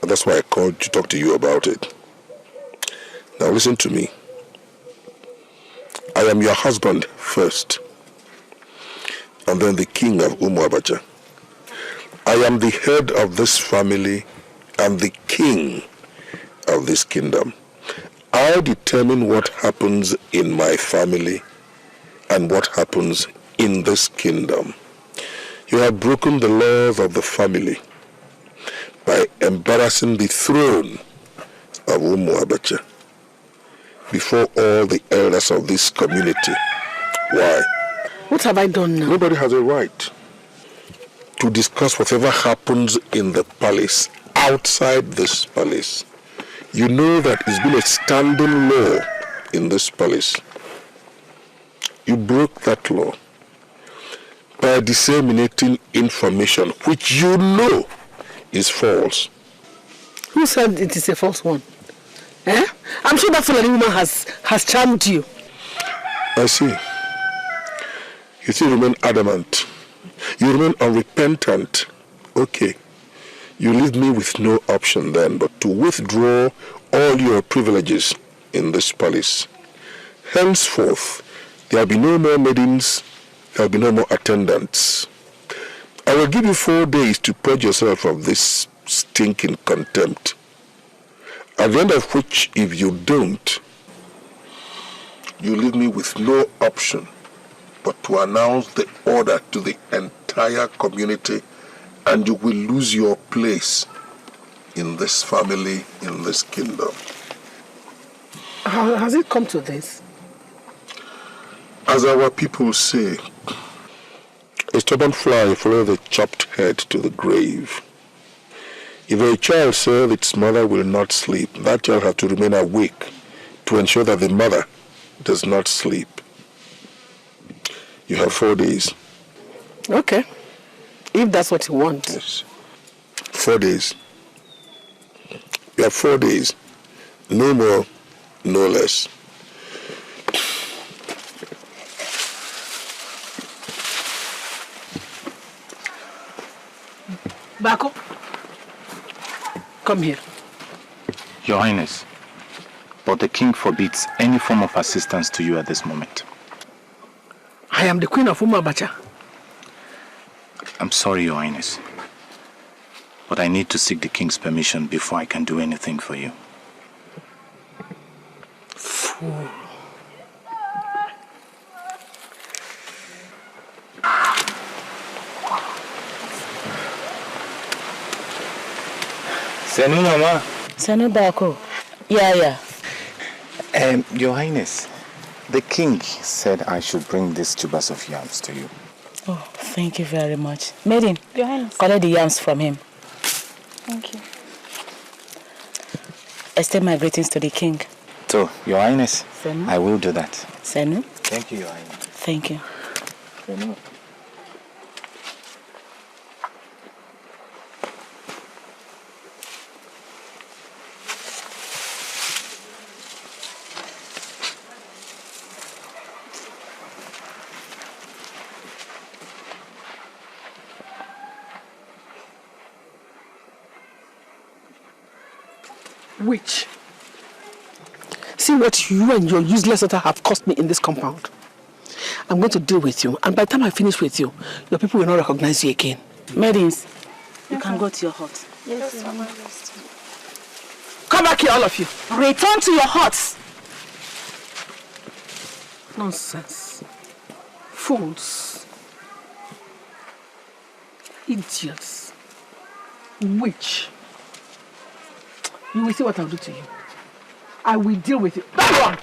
That's why I called to talk to you about it. Now listen to me. I am your husband first, and then the king of Umu Abacha. I am the head of this family and the king of this kingdom. I determine what happens in my family and what happens in this kingdom. You have broken the laws of the family by embarrassing the throne of Umu Abacha before all the elders of this community. Why? What have I done now? Nobody has a right to discuss whatever happens in the palace outside this palace. You know that it's been a standing law in this palace. You broke that law by disseminating information which you know is false. Who said it is a false one? Eh? I'm sure that Fulani woman has charmed you. I see. You still remain adamant. You remain unrepentant. Okay. You leave me with no option then but to withdraw all your privileges in this palace. Henceforth, there will be no more maidens, there will be no more attendants. I will give you 4 days to purge yourself of this stinking contempt. At the end of which, if you don't, you leave me with no option but to announce the order to the entire community, and you will lose your place in this family, in this kingdom. How has it come to this? As our people say, a stubborn fly follows the chopped head to the grave. If a child says its mother will not sleep, that child has to remain awake to ensure that the mother does not sleep. You have 4 days. Okay. If that's what you want. Yes. 4 days. You have 4 days. No more, no less. Bako, come here. Your Highness, but the king forbids any form of assistance to you at this moment. I am the queen of Umu Abacha. I'm sorry, Your Highness, but I need to seek the king's permission before I can do anything for you. Fool. Senu, Mama. Senu Bako. Yeah. Your Highness, the king said I should bring these tubers of yams to you. Oh, thank you very much. Maiden, Your Highness. collect the yams from him. Thank you. Extend my greetings to the king. So, Your Highness, Senu? I will do that. Senu? Thank you, Your Highness. Thank you. Senu. Witch. See what you and your useless daughter have cost me in this compound. I'm going to deal with you, and by the time I finish with you, your people will not recognize you again. Maidens, you can go to your hut. Yes, Mama. Come back here, all of you. Return to your huts. Nonsense. Fools. Idiots. Witch. You will see what I'll do to you. I will deal with you. That one!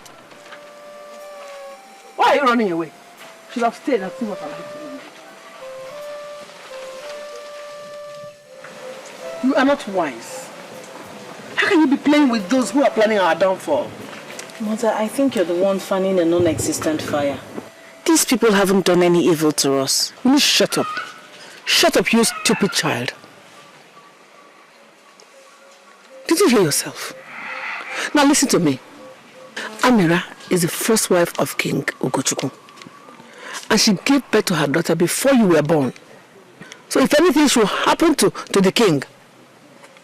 Why are you running away? You should have stayed and see what I'll do to you. You are not wise. How can you be playing with those who are planning our downfall? Mother, I think you're the one fanning a non-existent fire. These people haven't done any evil to us. You need to shut up. Shut up, you stupid child. Did you hear yourself? Now listen to me. Amira is the first wife of King Ugochukwu. And she gave birth to her daughter before you were born. So if anything should happen to the king,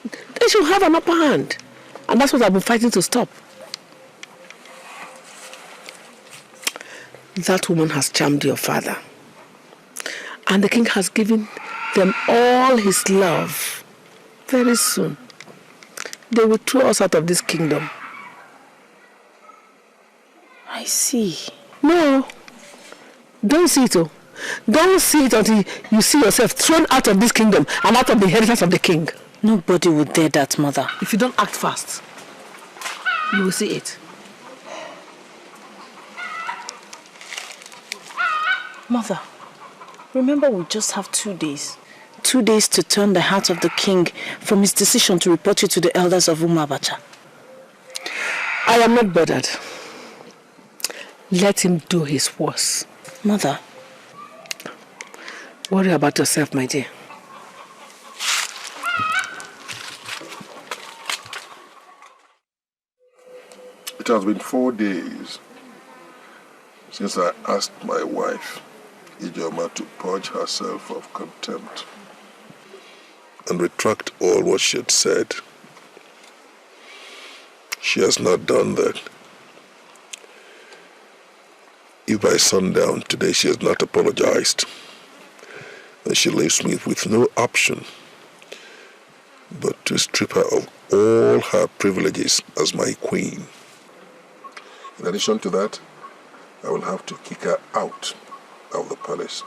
they should have an upper hand. And that's what I've been fighting to stop. That woman has charmed your father. And the king has given them all his love. Very soon, they will throw us out of this kingdom. I see. No, don't see it. Don't see it until you see yourself thrown out of this kingdom and out of the inheritance of the king. Nobody would dare that, Mother. If you don't act fast, you will see it. Mother, remember we just have 2 days. 2 days to turn the heart of the king from his decision to report you to the elders of Umabacha. I am not bothered. Let him do his worst. Mother. Worry about yourself, my dear. It has been 4 days since I asked my wife, Chioma, to purge herself of contempt and retract all what she had said. She has not done that. If by sundown today she has not apologized, then she leaves me with no option but to strip her of all her privileges as my queen. In addition to that, I will have to kick her out of the palace.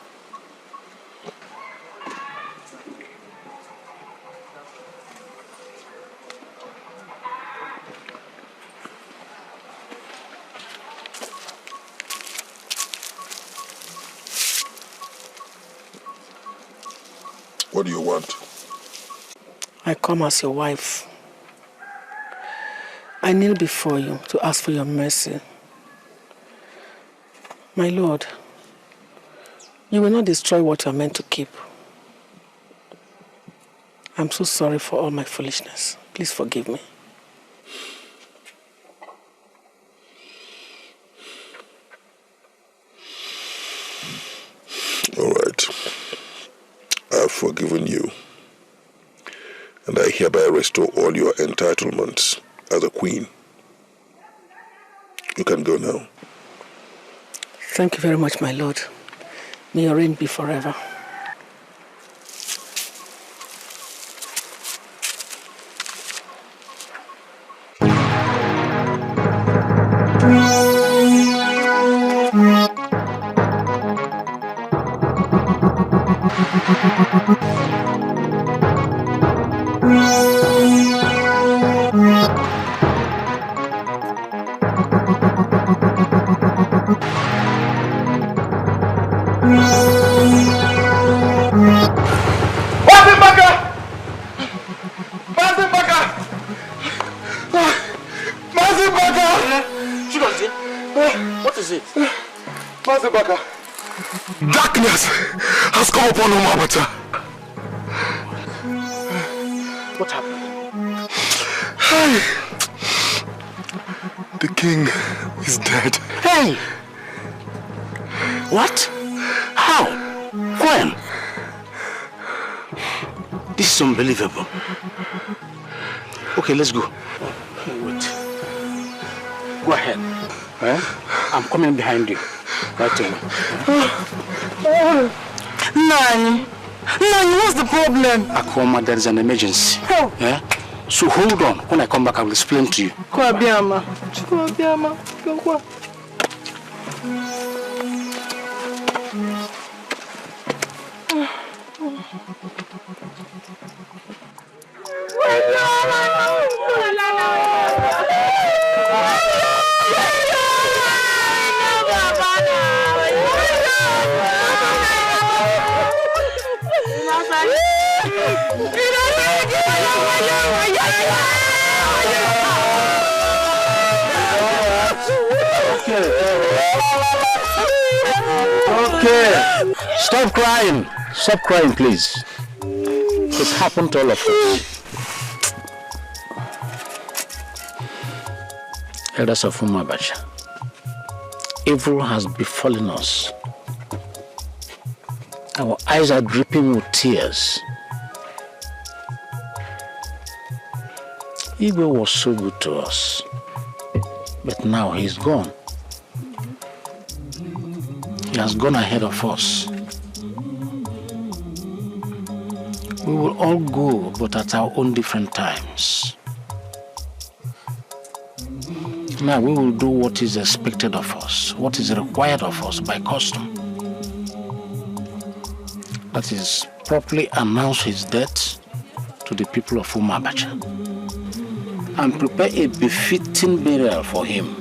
What do you want? I come as your wife. I kneel before you to ask for your mercy. My Lord, you will not destroy what you are meant to keep. I'm so sorry for all my foolishness. Please forgive me. All right. I have forgiven you, and I hereby restore all your entitlements as a queen. You can go now. Thank you very much, my Lord. May your reign be forever. Darkness has come upon Umabacha. What happened? Hey, the king is dead. Hey! What? How? When? This is unbelievable. Okay, let's go. Wait. Go ahead. I'm coming behind you. Right away. Nani, what's the problem? Akoma, there is an emergency. Oh. Yeah? So hold on. When I come back, I will explain to you. Go. Okay. Stop crying. Stop crying, please. It's happened to all of us. Elders of Umabacha, evil has befallen us. Our eyes are dripping with tears. Igwe was so good to us, but now he's gone. He has gone ahead of us. We will all go, but at our own different times. Now we will do what is expected of us, what is required of us by custom. That is, properly announce his death to the people of Umabacha and prepare a befitting burial for him.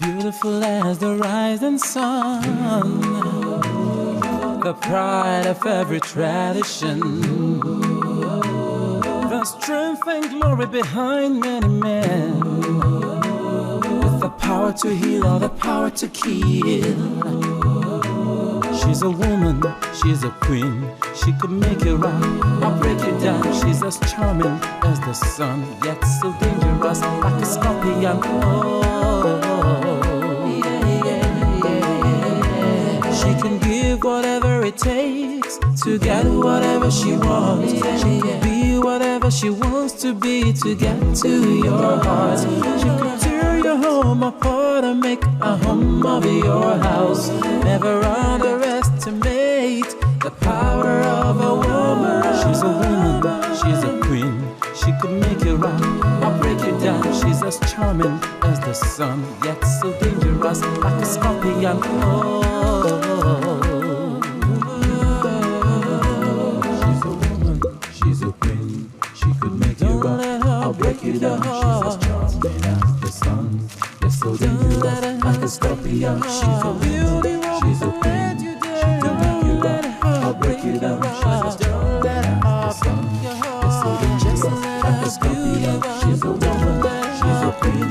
Beautiful as the rising sun, the pride of every tradition, the strength and glory behind many men, with the power to heal or the power to kill. She's a woman, she's a queen, she could make you rock or break you down. She's as charming as the sun, yet so dangerous like a scorpion. She can give whatever it takes to get whatever she wants. She can be whatever she wants to be to get to your heart. She can tear your home apart and make a home of your house. Never underestimate the power of a woman. She's a woman, she's a queen. She could make you rock or break you down. She's as charming as the sun, yet so dangerous like a scorpion. She's a woman, she's a queen. She could make you rock or break you down. She's as charming as the sun, yet so dangerous like a scorpion. She's a beauty, she's a queen. She could make you rock or break you down. She's as charming as the sun, yet so dangerous like a scorpion. She's a woman, she's a queen.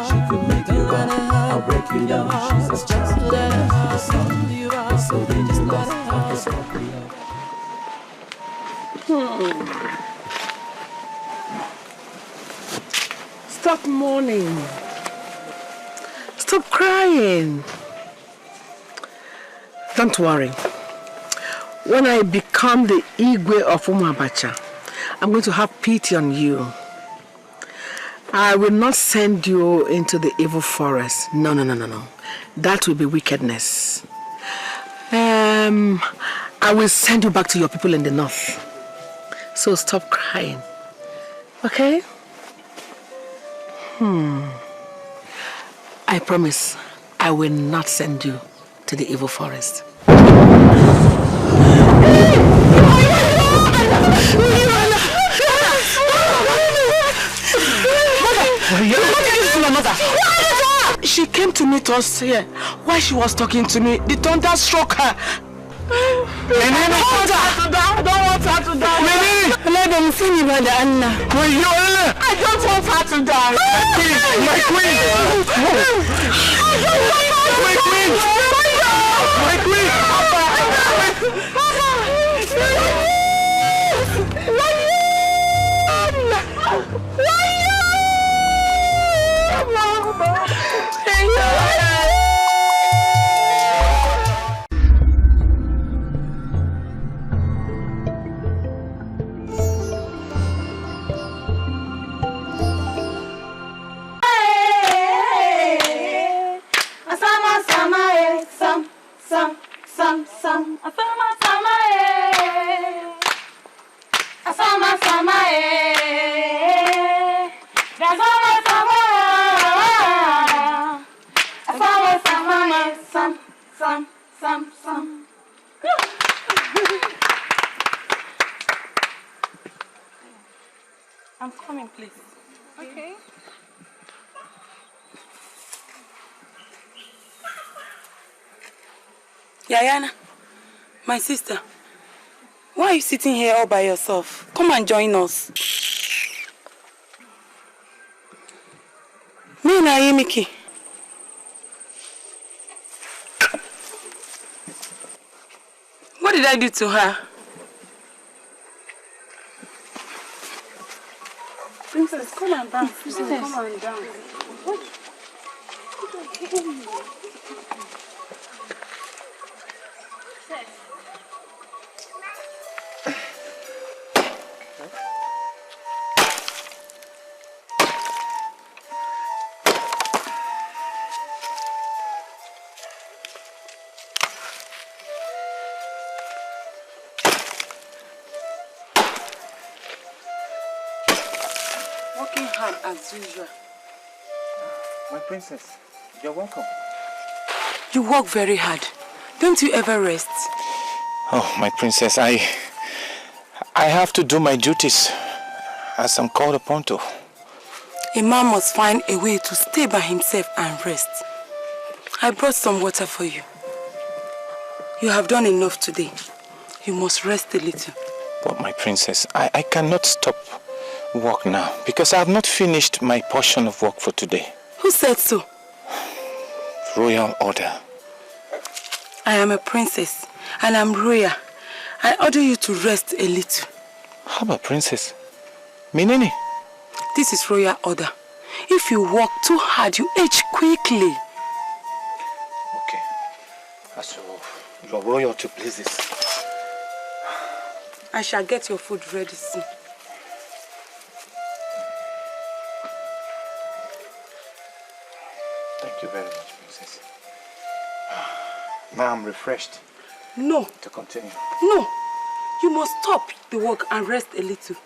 She could make you rock or break you down. She's as charming as the sun, yet so dangerous like a scorpion. Stop mourning. Stop crying. Don't worry. When I become the Igwe of Umabacha, I'm going to have pity on you. I will not send you into the evil forest. No. That will be wickedness. I will send you back to your people in the north. So stop crying. Okay? I promise I will not send you to the evil forest. She came to meet us here. While she was talking to me, the thunder struck her. I don't want her to die. Let them see me, Brother Anna. I don't want her to die. My queen. My queen. My queen. Some. I feel my time. Sam. I'm coming, please. Okay. Yayana, my sister, why are you sitting here all by yourself? Come and join us. Me na Miki. What did I do to her? Princess, come and dance. Princess, come and dance. What? Working hard as usual. My princess, you're welcome. You work very hard. Don't you ever rest? Oh, my princess, I have to do my duties as I'm called upon to. A man must find a way to stay by himself and rest. I brought some water for you. You have done enough today. You must rest a little. But my princess, I cannot stop work now because I have not finished my portion of work for today. Who said so? Royal order. I am a princess and I'm royal. I order you to rest a little. How about princess? Minini? This is royal order. If you work too hard, you age quickly. Okay. As your royalty pleases. I shall get your food ready soon. Thank you very much, princess. Now I'm refreshed. No. To continue. No. You must stop the work and rest a little.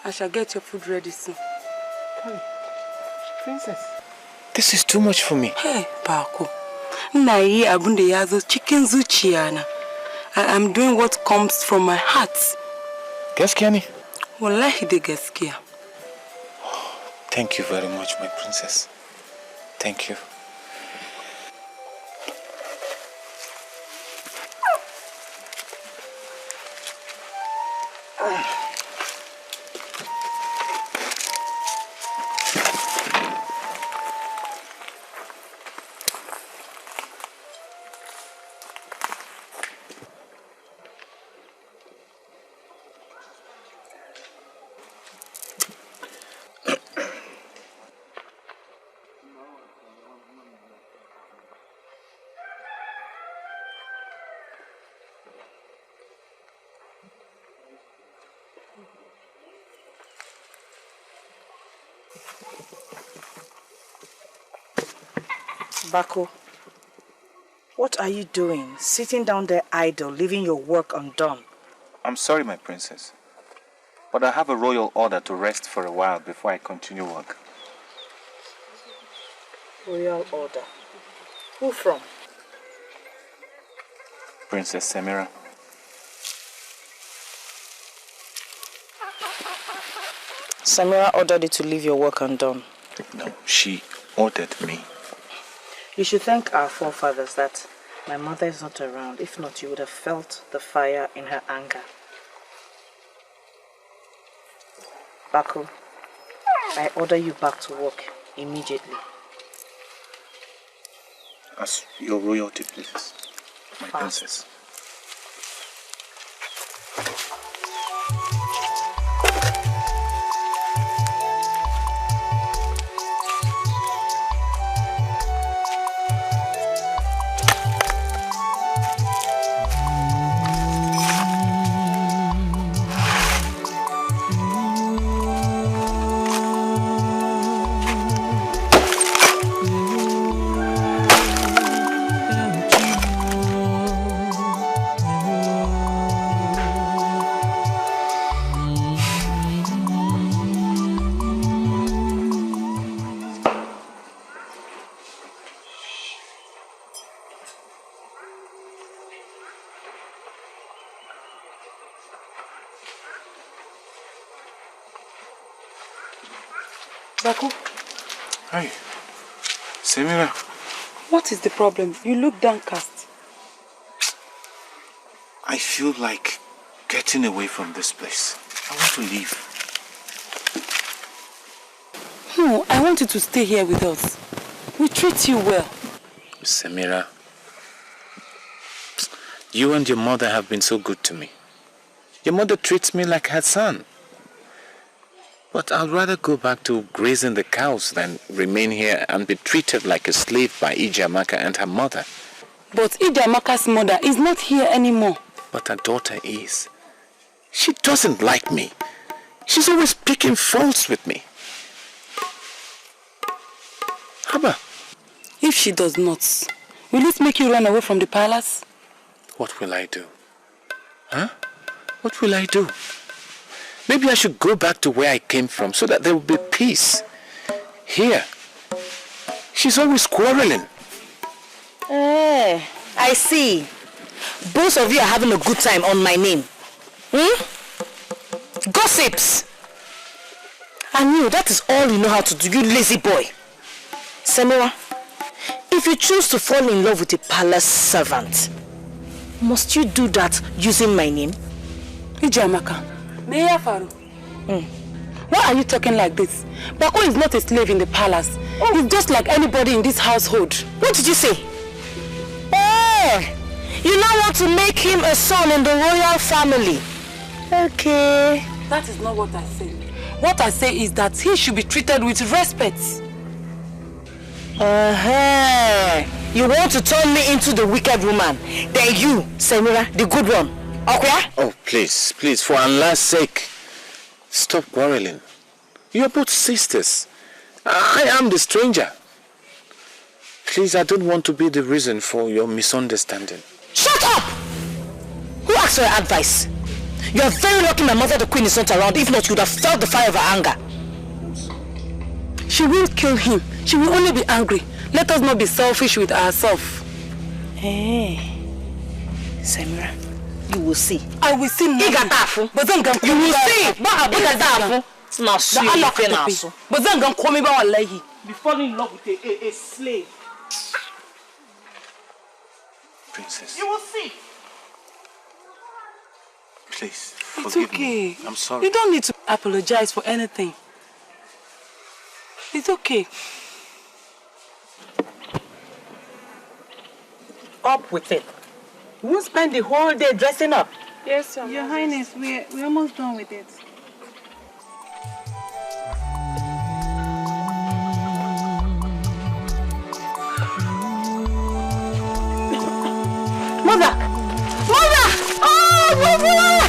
I shall get your food ready soon. Hey, princess. This is too much for me. Hey, Paco. Chicken zuchiana. I'm doing what comes from my heart. Gaskiani? Wallahi de gaskia. Thank you very much, my princess. Thank you. Bako, what are you doing? Sitting down there idle, leaving your work undone. I'm sorry, my princess. But I have a royal order to rest for a while before I continue work. Royal order? Who from? Princess Samira. Samira ordered you to leave your work undone. No, she ordered me. You should thank our forefathers that my mother is not around. If not, you would have felt the fire in her anger. Bako, I order you back to work immediately. As your royalty pleases, my princess. Baku. Hi. Samira. What is the problem? You look downcast. I feel like getting away from this place. I want to leave. No, I want you to stay here with us. We treat you well. Samira, you and your mother have been so good to me. Your mother treats me like her son. But I'd rather go back to grazing the cows than remain here and be treated like a slave by Ijamaka and her mother. But Ijamaka's mother is not here anymore. But her daughter is. She doesn't like me. She's always picking faults with me. Haba. If she does not, will it make you run away from the palace? What will I do? Huh? What will I do? Maybe I should go back to where I came from so that there will be peace. Here, she's always quarreling. I see. Both of you are having a good time on my name. Gossips! And you, that is all you know how to do, you lazy boy. Samira, if you choose to fall in love with a palace servant, must you do that using my name? Ijamaka, Neya Faru. Why are you talking like this? Bako is not a slave in the palace. He's just like anybody in this household. What did you say? You now want to make him a son in the royal family. Okay. That is not what I say. What I say is that he should be treated with respect. You want to turn me into the wicked woman. Then you, Samira, the good one. Okay? Oh, please, for Allah's sake, stop quarreling. You are both sisters. I am the stranger. Please, I don't want to be the reason for your misunderstanding. Shut up! Who asked for your advice? You are very lucky my mother the queen is not around. If not, you would have felt the fire of her anger. She won't kill him. She will only be angry. Let us not be selfish with ourselves. Samira, you will see. I will see nothing. But then you will see. But then be falling in love with a slave. Princess. You will see. Please, it's forgive okay. me. I'm sorry. You don't need to apologize for anything. It's okay. Up with it. You won't spend the whole day dressing up. Yes, Your Highness, we're almost done with it. Mother! Oh, Mother!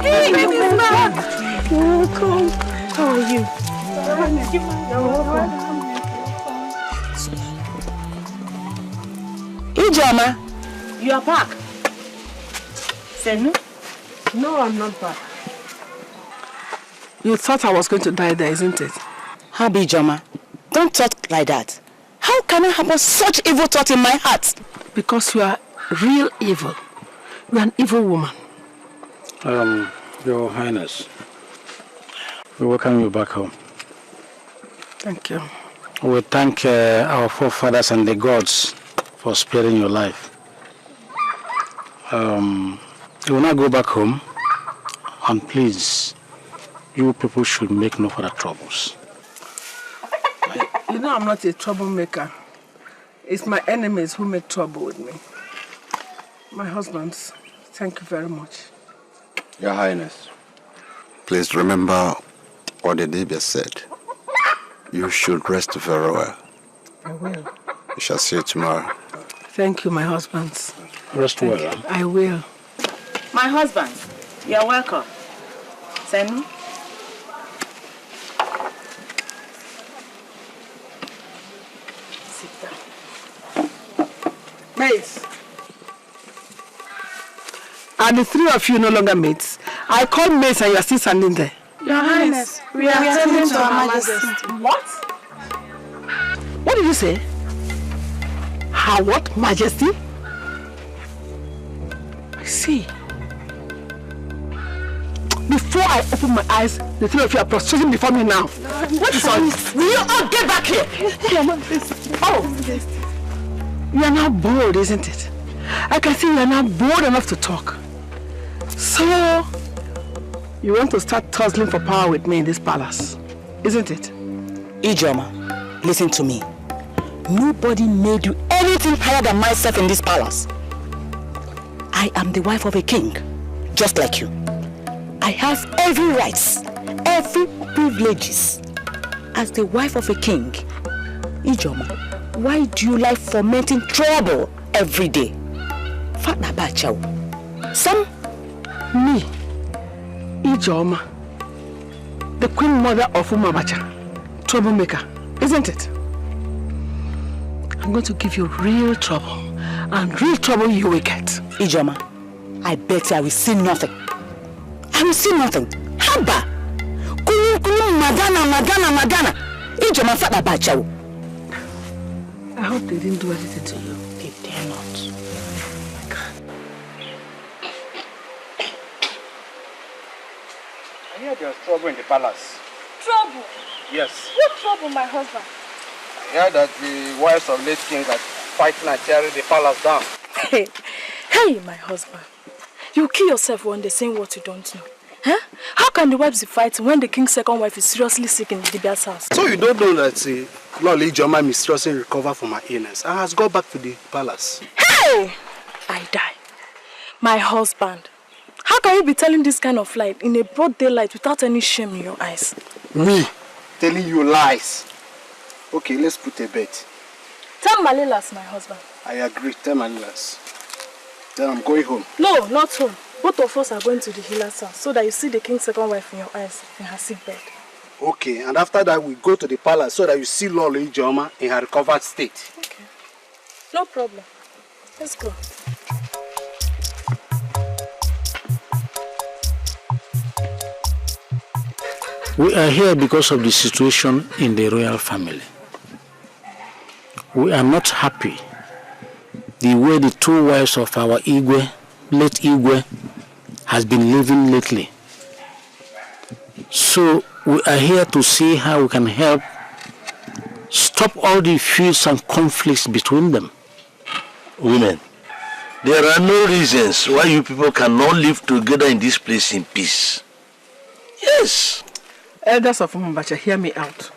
Hey, baby's back! You're welcome. How are you? You're welcome. Ijoma, you are back. Senu? No, I'm not back. You thought I was going to die there, isn't it? Habi Ijoma, don't talk like that. How can I have such evil thought in my heart? Because you are real evil. You are an evil woman. Your Highness, we welcome you back home. Thank you. We thank our forefathers and the gods for sparing your life. You will now go back home, and please, you people should make no further troubles. You know I'm not a troublemaker. It's my enemies who make trouble with me. My husbands, thank you very much. Your Highness, please remember what the Dibia said. You should rest very well. I will. We shall see you tomorrow. Thank you, my husbands. Rest well. I will. My husband, you are welcome. Senu? Sit down. Mates. Are the three of you no longer mates? I called mates and you are still standing there. Your Highness, we are attending to Her Majesty. What? What did you say? Her what? Majesty? I see. Before before I open my eyes, the three of you are prostrating before me now. What is all this? Will you all get back here? Oh! You are now bored, isn't it? I can see you are now bored enough to talk. So, you want to start tussling for power with me in this palace, isn't it? Chioma, listen to me. Nobody made you anything higher than myself in this palace. I am the wife of a king, just like you. I have every rights, every privileges. As the wife of a king, Chioma, why do you like fomenting trouble every day? Fatna Bachao. Some? Me, Chioma, the queen mother of Umabacha, troublemaker, isn't it? I'm going to give you real trouble, and real trouble you will get. Chioma, I bet I will see nothing. I will see nothing. Haba! Magana. Chioma Fatna Bachao. I hope they didn't do anything to you. They dare not. I hear there's trouble in the palace. Trouble? Yes. What trouble, my husband? I heard that the wives of late kings are fighting and tearing the palace down. Hey, my husband. You kill yourself when they're saying what you don't know. Huh? How can the wives be fighting when the king's second wife is seriously sick in Dibia's house? So you don't know that Lord Chioma mysteriously recovered from her illness and has gone back to the palace? Hey! I die. My husband. How can you be telling this kind of lie in a broad daylight without any shame in your eyes? Me? Telling you lies? Okay, let's put a bet. Tell Malilas, my husband. I agree, tell Malilas. Then I'm going home. No, not home. Both of us are going to the healer's house so that you see the king's second wife in your eyes in her sick bed. Okay, and after that we go to the palace so that you see Lord Chioma in her recovered state. Okay. No problem. Let's go. We are here because of the situation in the royal family. We are not happy the way the two wives of our Igwe, late Igwe, has been living lately. So we are here to see how we can help stop all the feuds and conflicts between them. Women, there are no reasons why you people cannot live together in this place in peace. Yes. Elders of Umabacha, hear me out.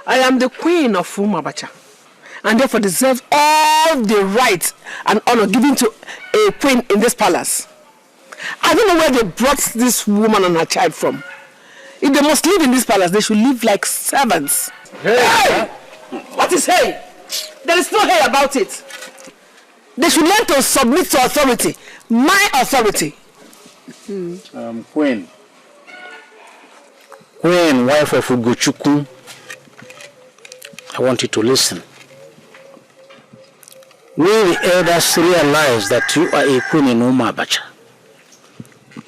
I am the queen of Umabacha, and therefore deserve all the rights and honor given to a queen in this palace. I don't know where they brought this woman and her child from. If they must live in this palace, they should live like servants. Hey! What is hey? There is no hey about it. They should learn to submit to authority. My authority. Queen, wife of Ugochukwu, I want you to listen. We the elders realize that you are a queen in Umabacha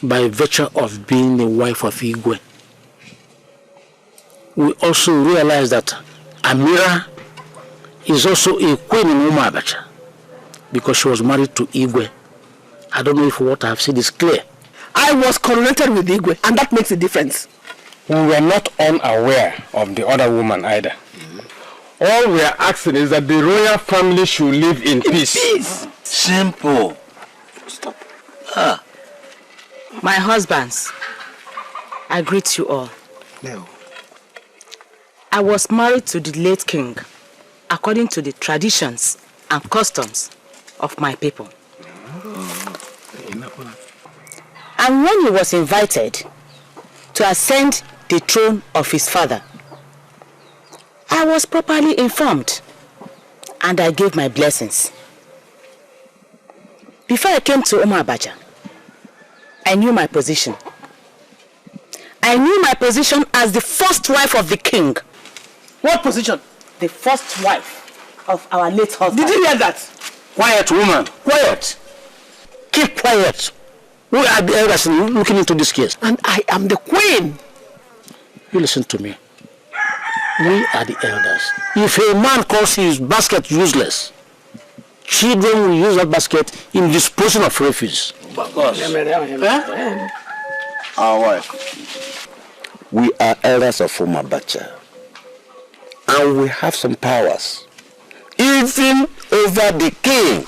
by virtue of being the wife of Igwe. We also realize that Amira is also a queen in Umabacha because she was married to Igwe. I don't know if what I have said is clear. I was coronated with Igwe, and that makes a difference. We were not unaware of the other woman either. All we are asking is that the royal family should live in peace. Simple. Stop. My husbands, I greet you all. No. I was married to the late king according to the traditions and customs of my people. And when he was invited to ascend the throne of his father, I was properly informed and I gave my blessings. Before I came to Umabacha, I knew my position. I knew my position as the first wife of the king. What position? The first wife of our late husband. Did you hear that? Quiet, woman. Quiet. Keep quiet. We are the elders looking into this case. And I am the queen. You listen to me. We are the elders. If a man calls his basket useless, children will use that basket in disposing of refuse. Our wife. We are elders of Umabacha. And we have some powers. Even over the king,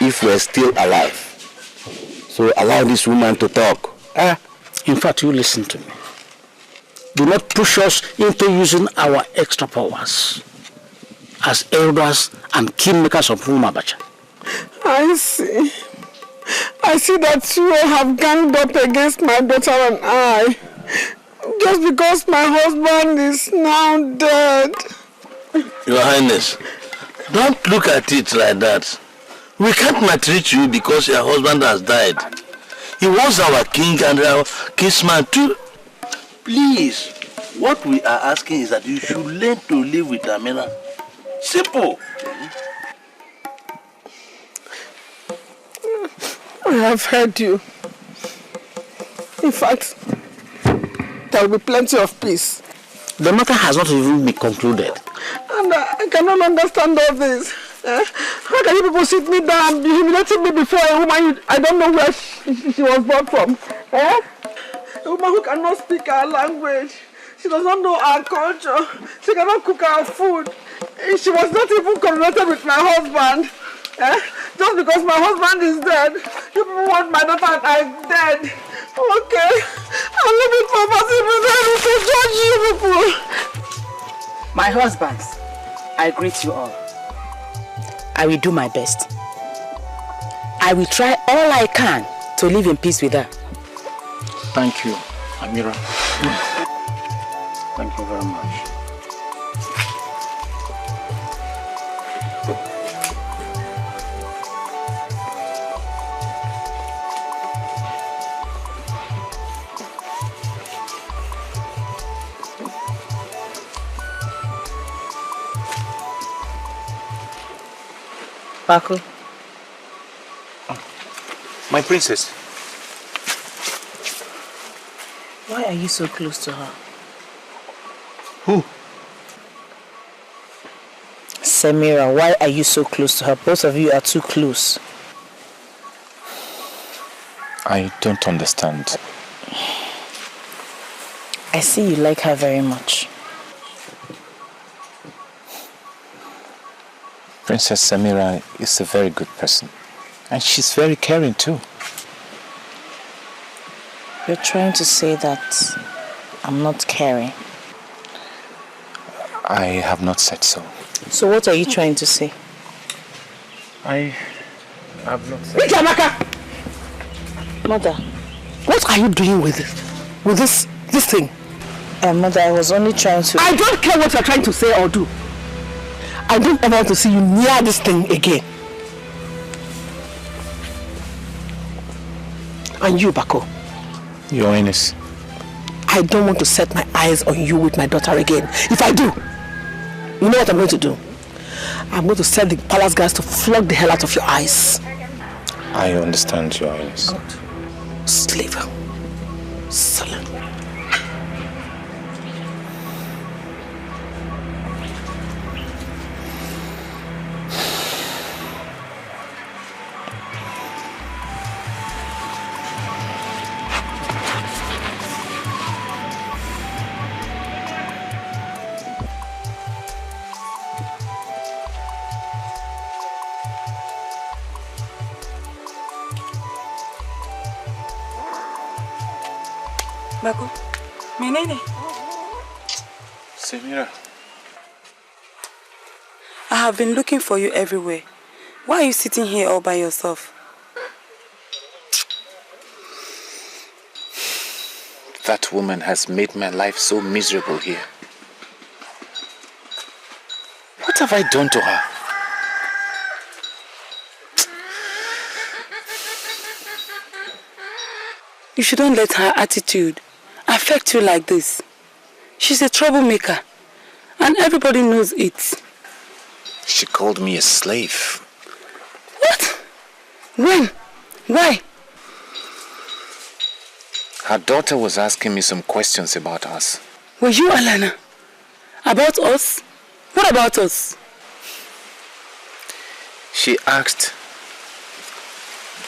if we're still alive. So allow this woman to talk. In fact, you listen to me. Do not push us into using our extra powers as elders and kingmakers of Umabacha. I see. I see that you have ganged up against my daughter and I. Just because my husband is now dead. Your Highness, don't look at it like that. We can't maltreat you because your husband has died. He was our king and our kinsman too. Please, what we are asking is that you should learn to live with Amina. Simple. I have heard you. In fact, there will be plenty of peace. The matter has not even been concluded. And I cannot understand all this. How can you people sit me down and be humiliating me before a woman I don't know where she was born from? A woman who cannot speak our language. She does not know our culture. She cannot cook our food. She was not even connected with my husband. Just because my husband is dead, you people want my daughter and I'm dead. Okay, I'll leave it for possible to judge you people. My husbands, I greet you all. I will do my best. I will try all I can to live in peace with her. Thank you, Amira. Thank you very much. Paco. My princess. Why are you so close to her? Who? Samira, why are you so close to her? Both of you are too close. I don't understand. I see you like her very much. Princess Samira is a very good person. And she's very caring too. You're trying to say that I'm not caring. I have not said so. So what are you trying to say? I have not said Amaka! Mother. What are you doing with this thing? Mother, I was only trying to... I don't care what you're trying to say or do. I don't ever want to see you near this thing again. And you, Bako. Your Highness. I don't want to set my eyes on you with my daughter again. If I do, you know what I'm going to do? I'm going to send the palace guards to flog the hell out of your eyes. I understand, Your Highness. Slave. Sullen. Bako, menene? Samira. I have been looking for you everywhere. Why are you sitting here all by yourself? That woman has made my life so miserable here. What have I done to her? You shouldn't let her attitude affect you like this. She's a troublemaker, and everybody knows it. She called me a slave. What? When? Why? Her daughter was asking me some questions about us. Were you Alana? About us? What about us? She asked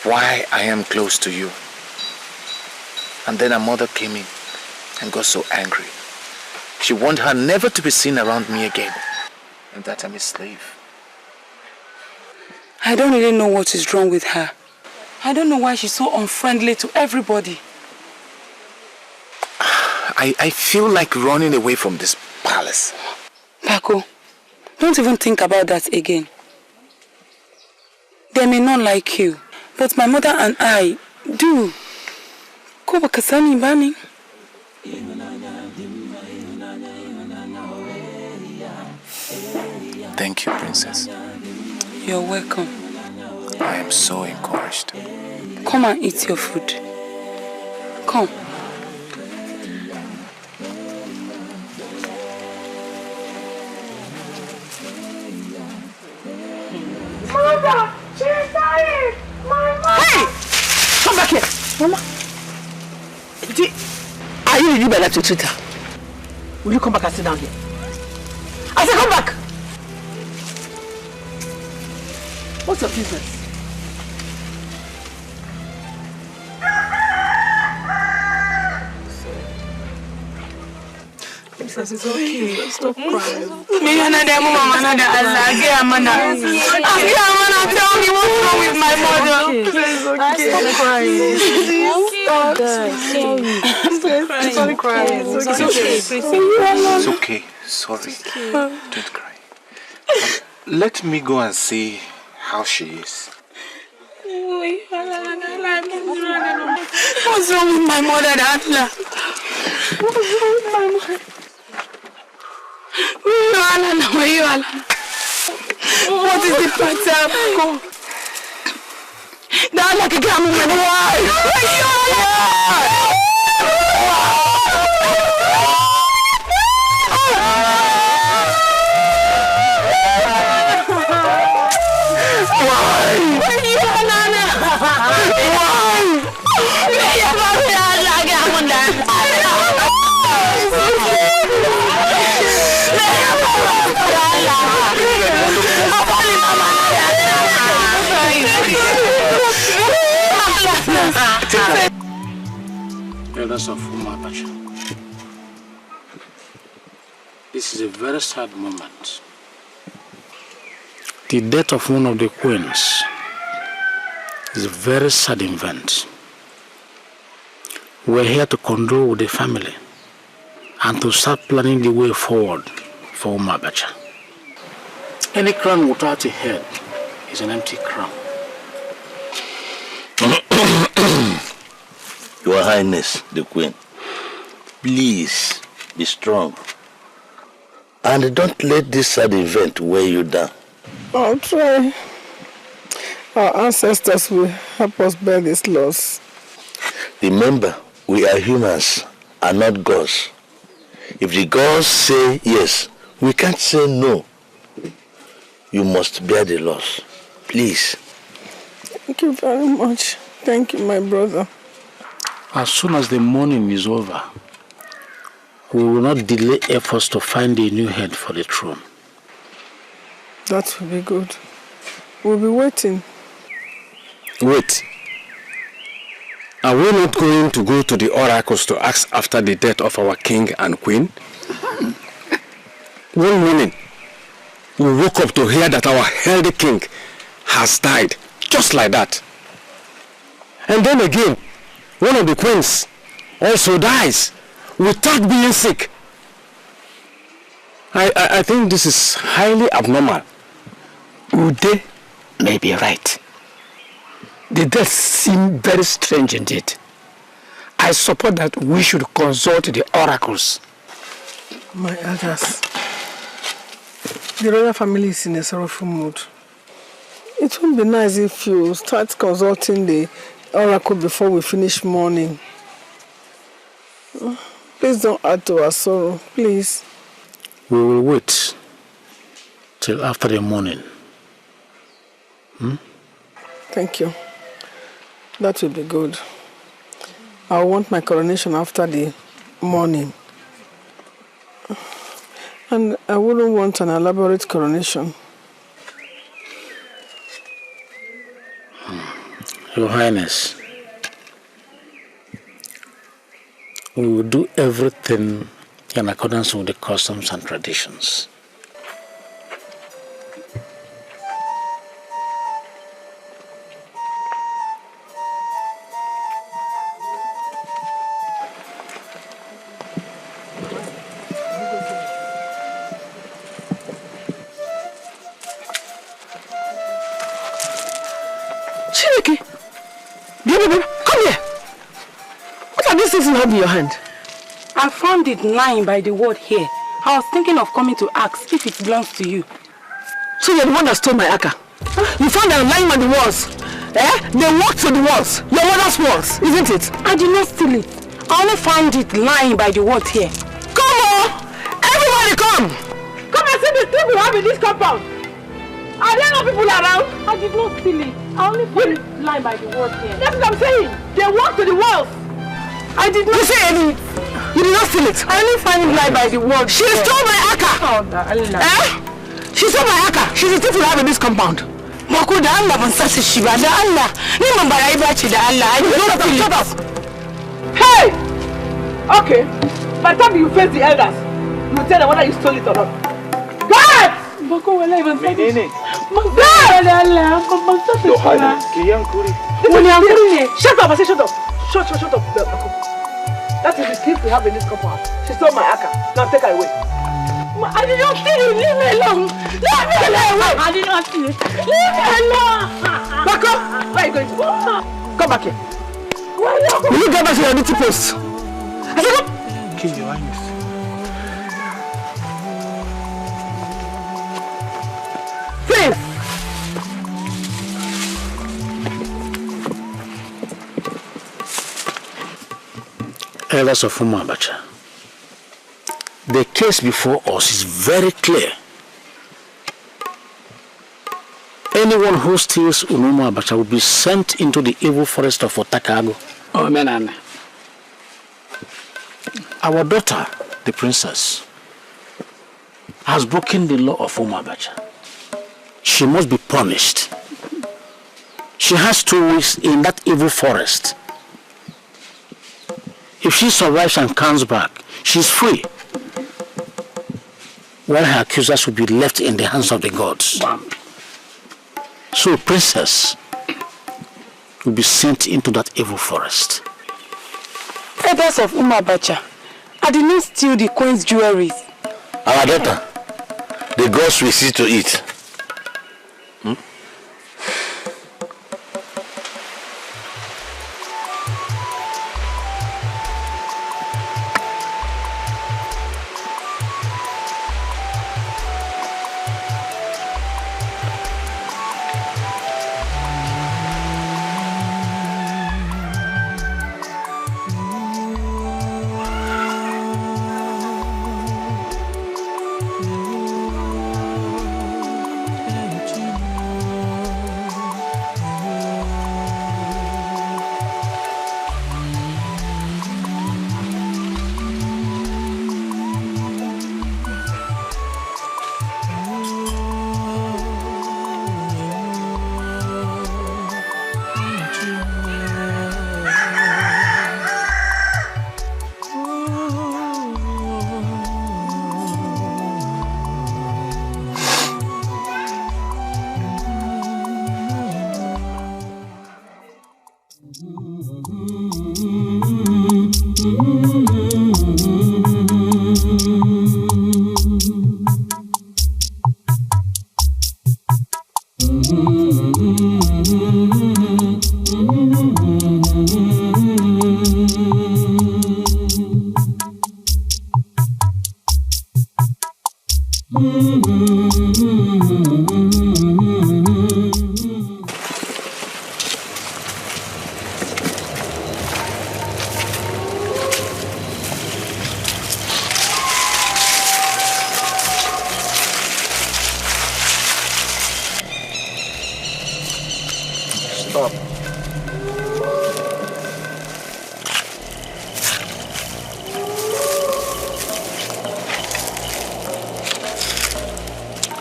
why I am close to you. And then her mother came in and got so angry. She warned her never to be seen around me again, and that I'm a slave. I don't really know what is wrong with her. I don't know why she's so unfriendly to everybody. I feel like running away from this palace. Paco, don't even think about that again. They may not like you, but my mother and I do. Thank you, Princess. You're welcome. I am so encouraged. Come and eat your food. Come. Mother, she's dying! My mother! Hey! Come back here! Mama! Are you really better to treat her? Will you come back and sit down here? I said come back! What's your business? Princess, it's okay. Stop crying. Me another mama, another Allah. Tell me what's wrong with my mother. Please, okay. Stop crying. Stop crying. It's okay. Sorry. Don't cry. Let me go and see how she is. What's wrong with my mother, Allah? What's wrong with my mother? What is the pattern? That's like a camera. Why? Elders of Umabacha, this is a very sad moment. The death of one of the queens is a very sad event. We're here to condole with the family and to start planning the way forward for Umabacha. Any crown without a head is an empty crown. Your Highness, the Queen, please be strong. And don't let this sad event weigh you down. I'll try. Our ancestors will help us bear this loss. Remember, we are humans and not gods. If the gods say yes, we can't say no. You must bear the loss. Please. Thank you very much. Thank you, my brother. As soon as the mourning is over, we will not delay efforts to find a new head for the throne. That will be good. We'll be waiting. Wait. Are we not going to go to the oracles to ask after the death of our king and queen? One morning, we woke up to hear that our healthy king has died, just like that. And then again, one of the queens also dies without being sick. I think this is highly abnormal. Ude may be right. The deaths seem very strange indeed. I support that we should consult the oracles. My elders, the royal family is in a sorrowful mood. It would be nice if you start consulting the oracle before we finish mourning. Please don't add to our sorrow, please. We will wait till after the morning. Thank you. That will be good. I want my coronation after the morning. And I wouldn't want an elaborate coronation. Your Highness, we will do everything in accordance with the customs and traditions. In your hand? I found it lying by the word here. I was thinking of coming to ask if it belongs to you. So you're the one that stole my aka? You found them lying on the walls. They walked to the walls. Your mother's walls, isn't it? I did not steal it. I only found it lying by the word here. Come on! Everybody come! Come and see the people we have in this compound. Are there no people around? I did not steal it. I only found it lying by the word here. That's what I'm saying. They walked to the walls. I did not say any. You did not steal it. I only find it lie by the word. She stole my aka. Oh, Allah. She stole my aka. She's the thief we have in this compound. Maku da Allah ban sasa shi ba da Allah. Ni man barai ba ce da Allah. I did not steal it. Hey! Okay. By the time you face the elders, you tell them whether you stole it or not. God! Maku wala ban sasa. Menene? God! Allah, ban sasa shi ba. Wani yankuri ne. Shut up! I say shut up. Shut up, Baku. That is the thief we have in this compound. She stole my aka. Now take her away. I did not steal it. Leave me alone. Leave me alone. I did not steal it. Leave me alone. Baku, where are you going to? Come back here. Will you get back to your duty post? I said, come. King, Your Highness. Thief! Elders of Umabacha, the case before us is very clear. Anyone who steals Umabacha will be sent into the evil forest of Otakago. Oh, man. Our daughter, the princess, has broken the law of Umabacha. She must be punished. She has 2 weeks in that evil forest. If she survives and comes back, she's free. While her accusers will be left in the hands of the gods. So, princess will be sent into that evil forest. Elders of Umabacha, I did not steal the queen's jewelry. Our daughter, the gods will see to it.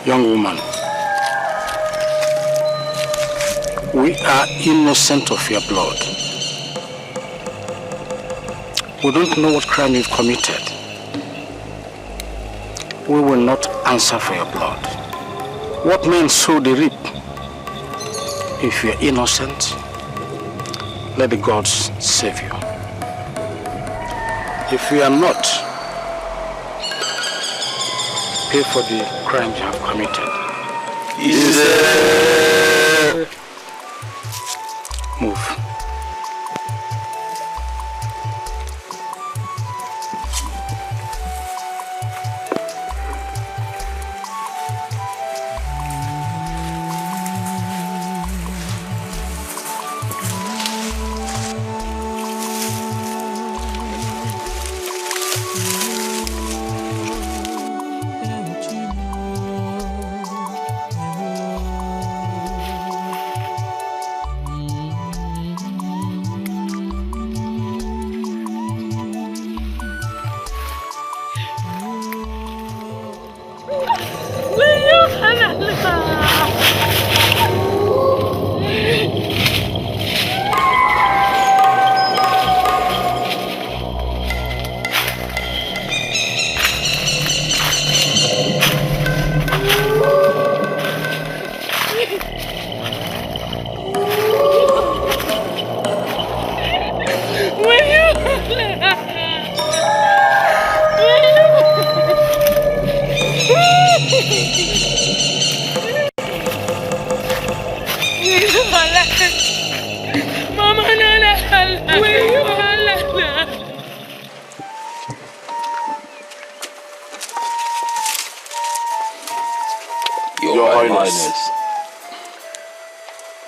Young woman, we are innocent of your blood. We don't know what crime you've committed. We will not answer for your blood. What men sow they reap. If you are innocent, let the gods save you. If you are not, pay for the crimes you have committed. Move.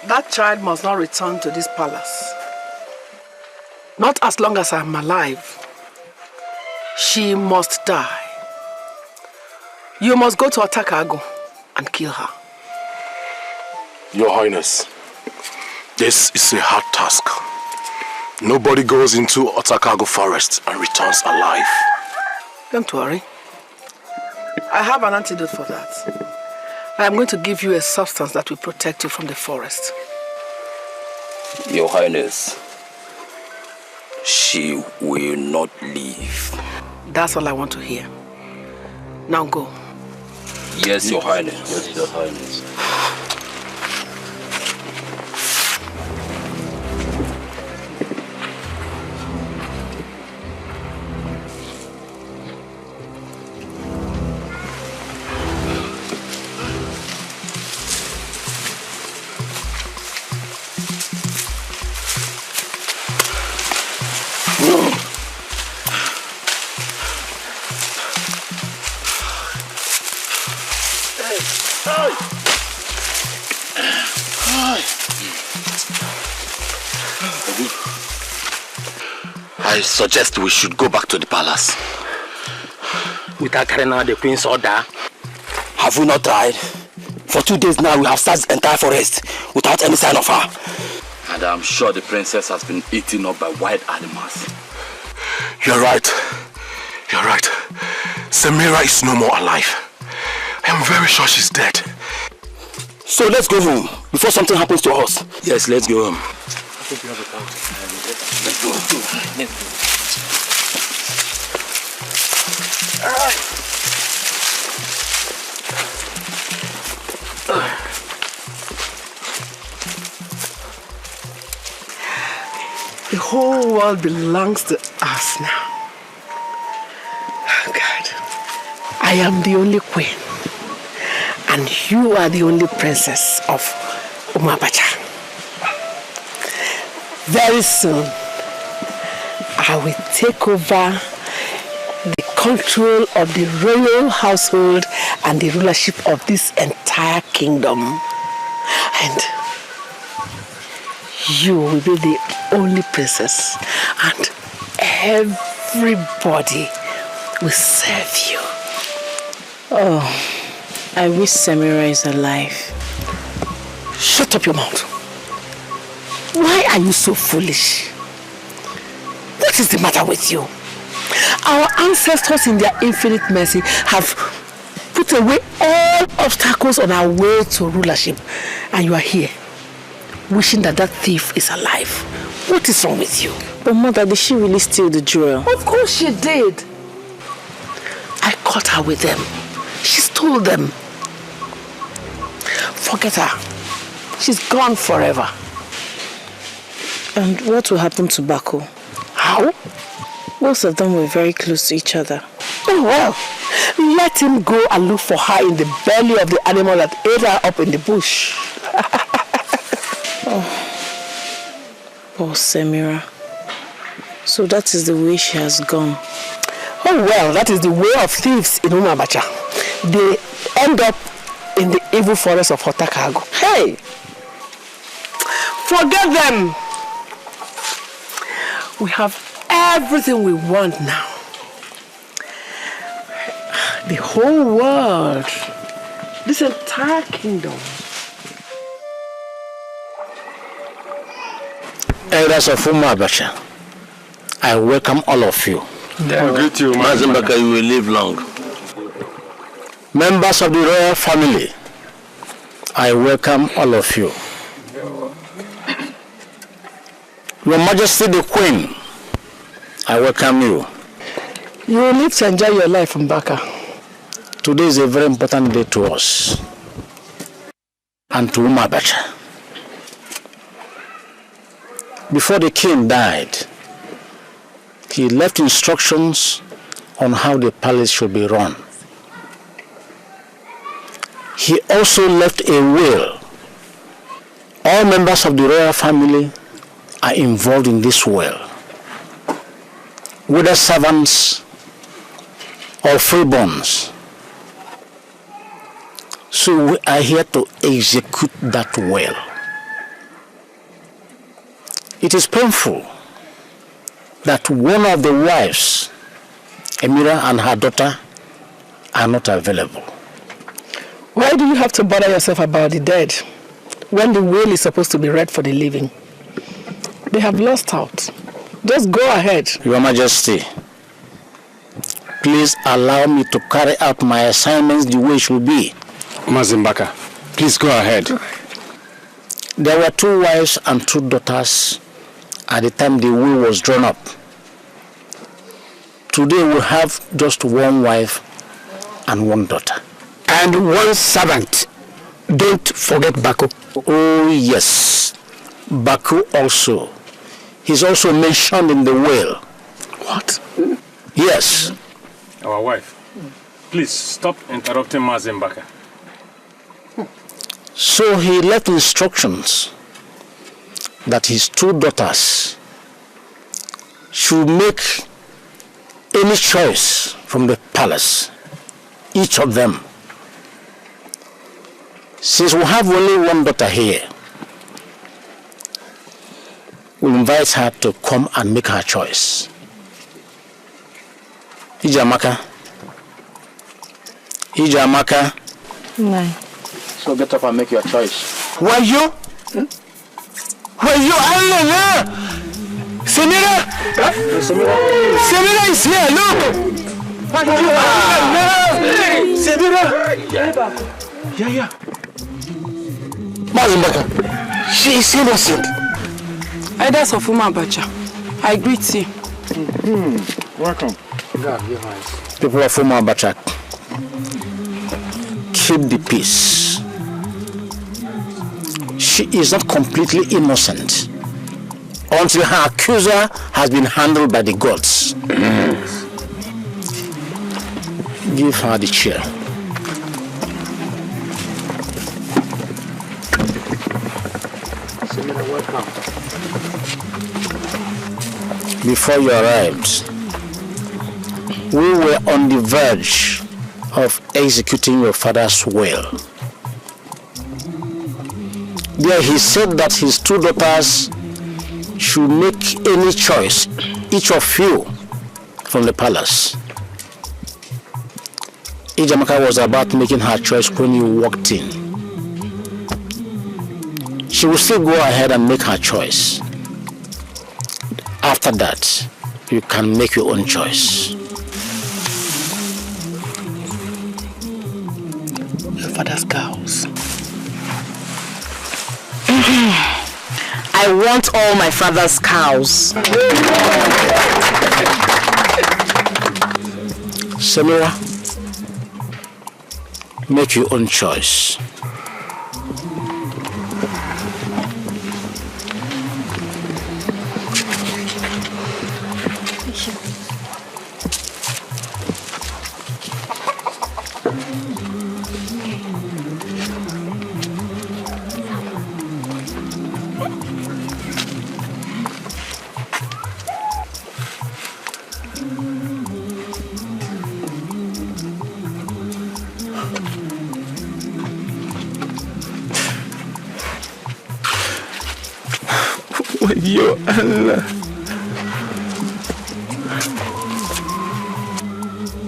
That child must not return to this palace. Not as long as I'm alive. She must die. You must go to Otakago and kill her. Your Highness, this is a hard task. Nobody goes into Otakago forest and returns alive. Don't worry. I have an antidote for that. I am going to give you a substance that will protect you from the forest. Your Highness, she will not leave. That's all I want to hear. Now go. Yes, Your Highness. Yes, Your Highness. I suggest we should go back to the palace. Without carrying out the queen's order? Have we not tried? For 2 days now we have searched the entire forest without any sign of her. And I'm sure the princess has been eaten up by wild animals. You're right. You're right. Samira is no more alive. I am very sure she's dead. So let's go home before something happens to us. Yes, let's go home. I think you have a point. Let's go. Let's go. All right. The whole world belongs to us now. Oh God. I am the only queen. And you are the only princess of Umabacha. Very soon, I will take over the control of the royal household and the rulership of this entire kingdom. And you will be the only princess, and everybody will serve you. Oh, I wish Samira is alive. Shut up your mouth. Why are you so foolish? What is the matter with you? Our ancestors in their infinite mercy have put away all obstacles on our way to rulership. And you are here, wishing that that thief is alive. What is wrong with you? But Mother, did she really steal the jewel? Of course she did. I caught her with them. She stole them. Forget her. She's gone forever. And what will happen to Bako? How? Both of them were very close to each other. Oh well, let him go and look for her in the belly of the animal that ate her up in the bush. Oh, poor Semira. So that is the way she has gone. Oh well, that is the way of thieves in Umabacha. They end up in the evil forest of Hotakago. Hey! Forget them! We have everything we want now. The whole world. This entire kingdom. Elders of Umabacha, I welcome all of you. I greet you, Mazimbaka, you will live long. Members of the royal family, I welcome all of you. Your Majesty the Queen, I welcome you. You will live to enjoy your life in Baka. Today is a very important day to us and to Umabacha. Before the king died, he left instructions on how the palace should be run. He also left a will. All members of the royal family are involved in this will, whether servants or freeborns. So we are here to execute that will. It is painful that one of the wives, Emira and her daughter, are not available. Why do you have to bother yourself about the dead when the will is supposed to be read for the living? They have lost out. Just go ahead. Your Majesty, please allow me to carry out my assignments the way it should be. Mazimbaka, please go ahead. There were 2 wives and 2 daughters at the time the will was drawn up. Today we have just 1 wife and 1 daughter. And 1 servant. Don't forget Baku. Oh yes, Baku also. He's also mentioned in the will. What? Yes. Our wife, please stop interrupting Mazimbaka. So he left instructions that his 2 daughters should make any choice from the palace, each of them. Since we have only 1 daughter here, we'll invite her to come and make her choice. Ijamaka. No. So get up and make your choice. Why you? Why you? Semira! Semira is here, look! Semira! Yeah. Mazimbaka, she is innocent. Elders of Umabacha, I greet you. Welcome. people of Umabacha, keep the peace. She is not completely innocent until her accuser has been handled by the gods. Give her the chair. Before you arrived, we were on the verge of executing your father's will. There he said that his 2 daughters should make any choice, each of you, from the palace. Ijamaka was about making her choice when you walked in. She will still go ahead and make her choice. After that, you can make your own choice. Your father's cows. I want all my father's cows. Samira, make your own choice. Yo Allah.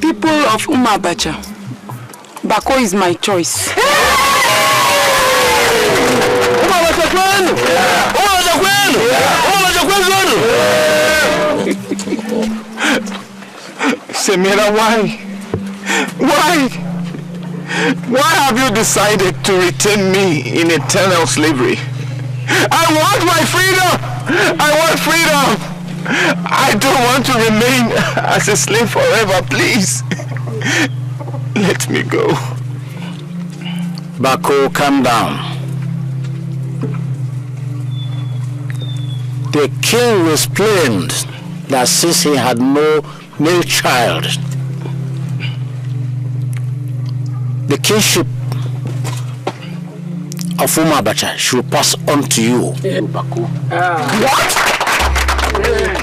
People of Umabacha, Bako is my choice. Samira, why? Why have you decided to retain me in eternal slavery? I want my freedom! I want freedom! I don't want to remain as a slave forever, please. Let me go. Bako, calm down. The king explained that since he had no male child, the kingship of Umabacha should pass on to you. What?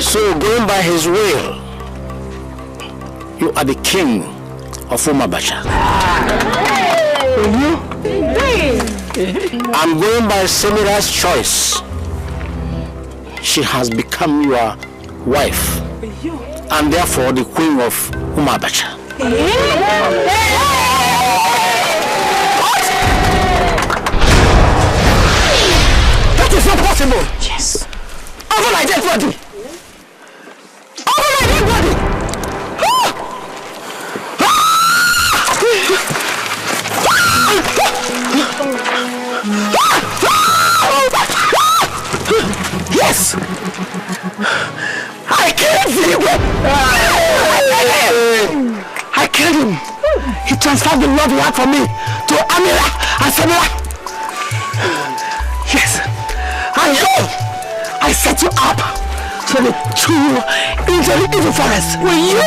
So going by his will, you are the king of Umabacha. I'm going by Samira's choice. She has become your wife and therefore the queen of Umabacha. It's not possible. Yes. Over my dead body. Over my dead body. Yes. I killed him. I killed him. He transferred the love he had for me to Amira and Samira. Yes. I set you up so the two into the evil forest. Will you?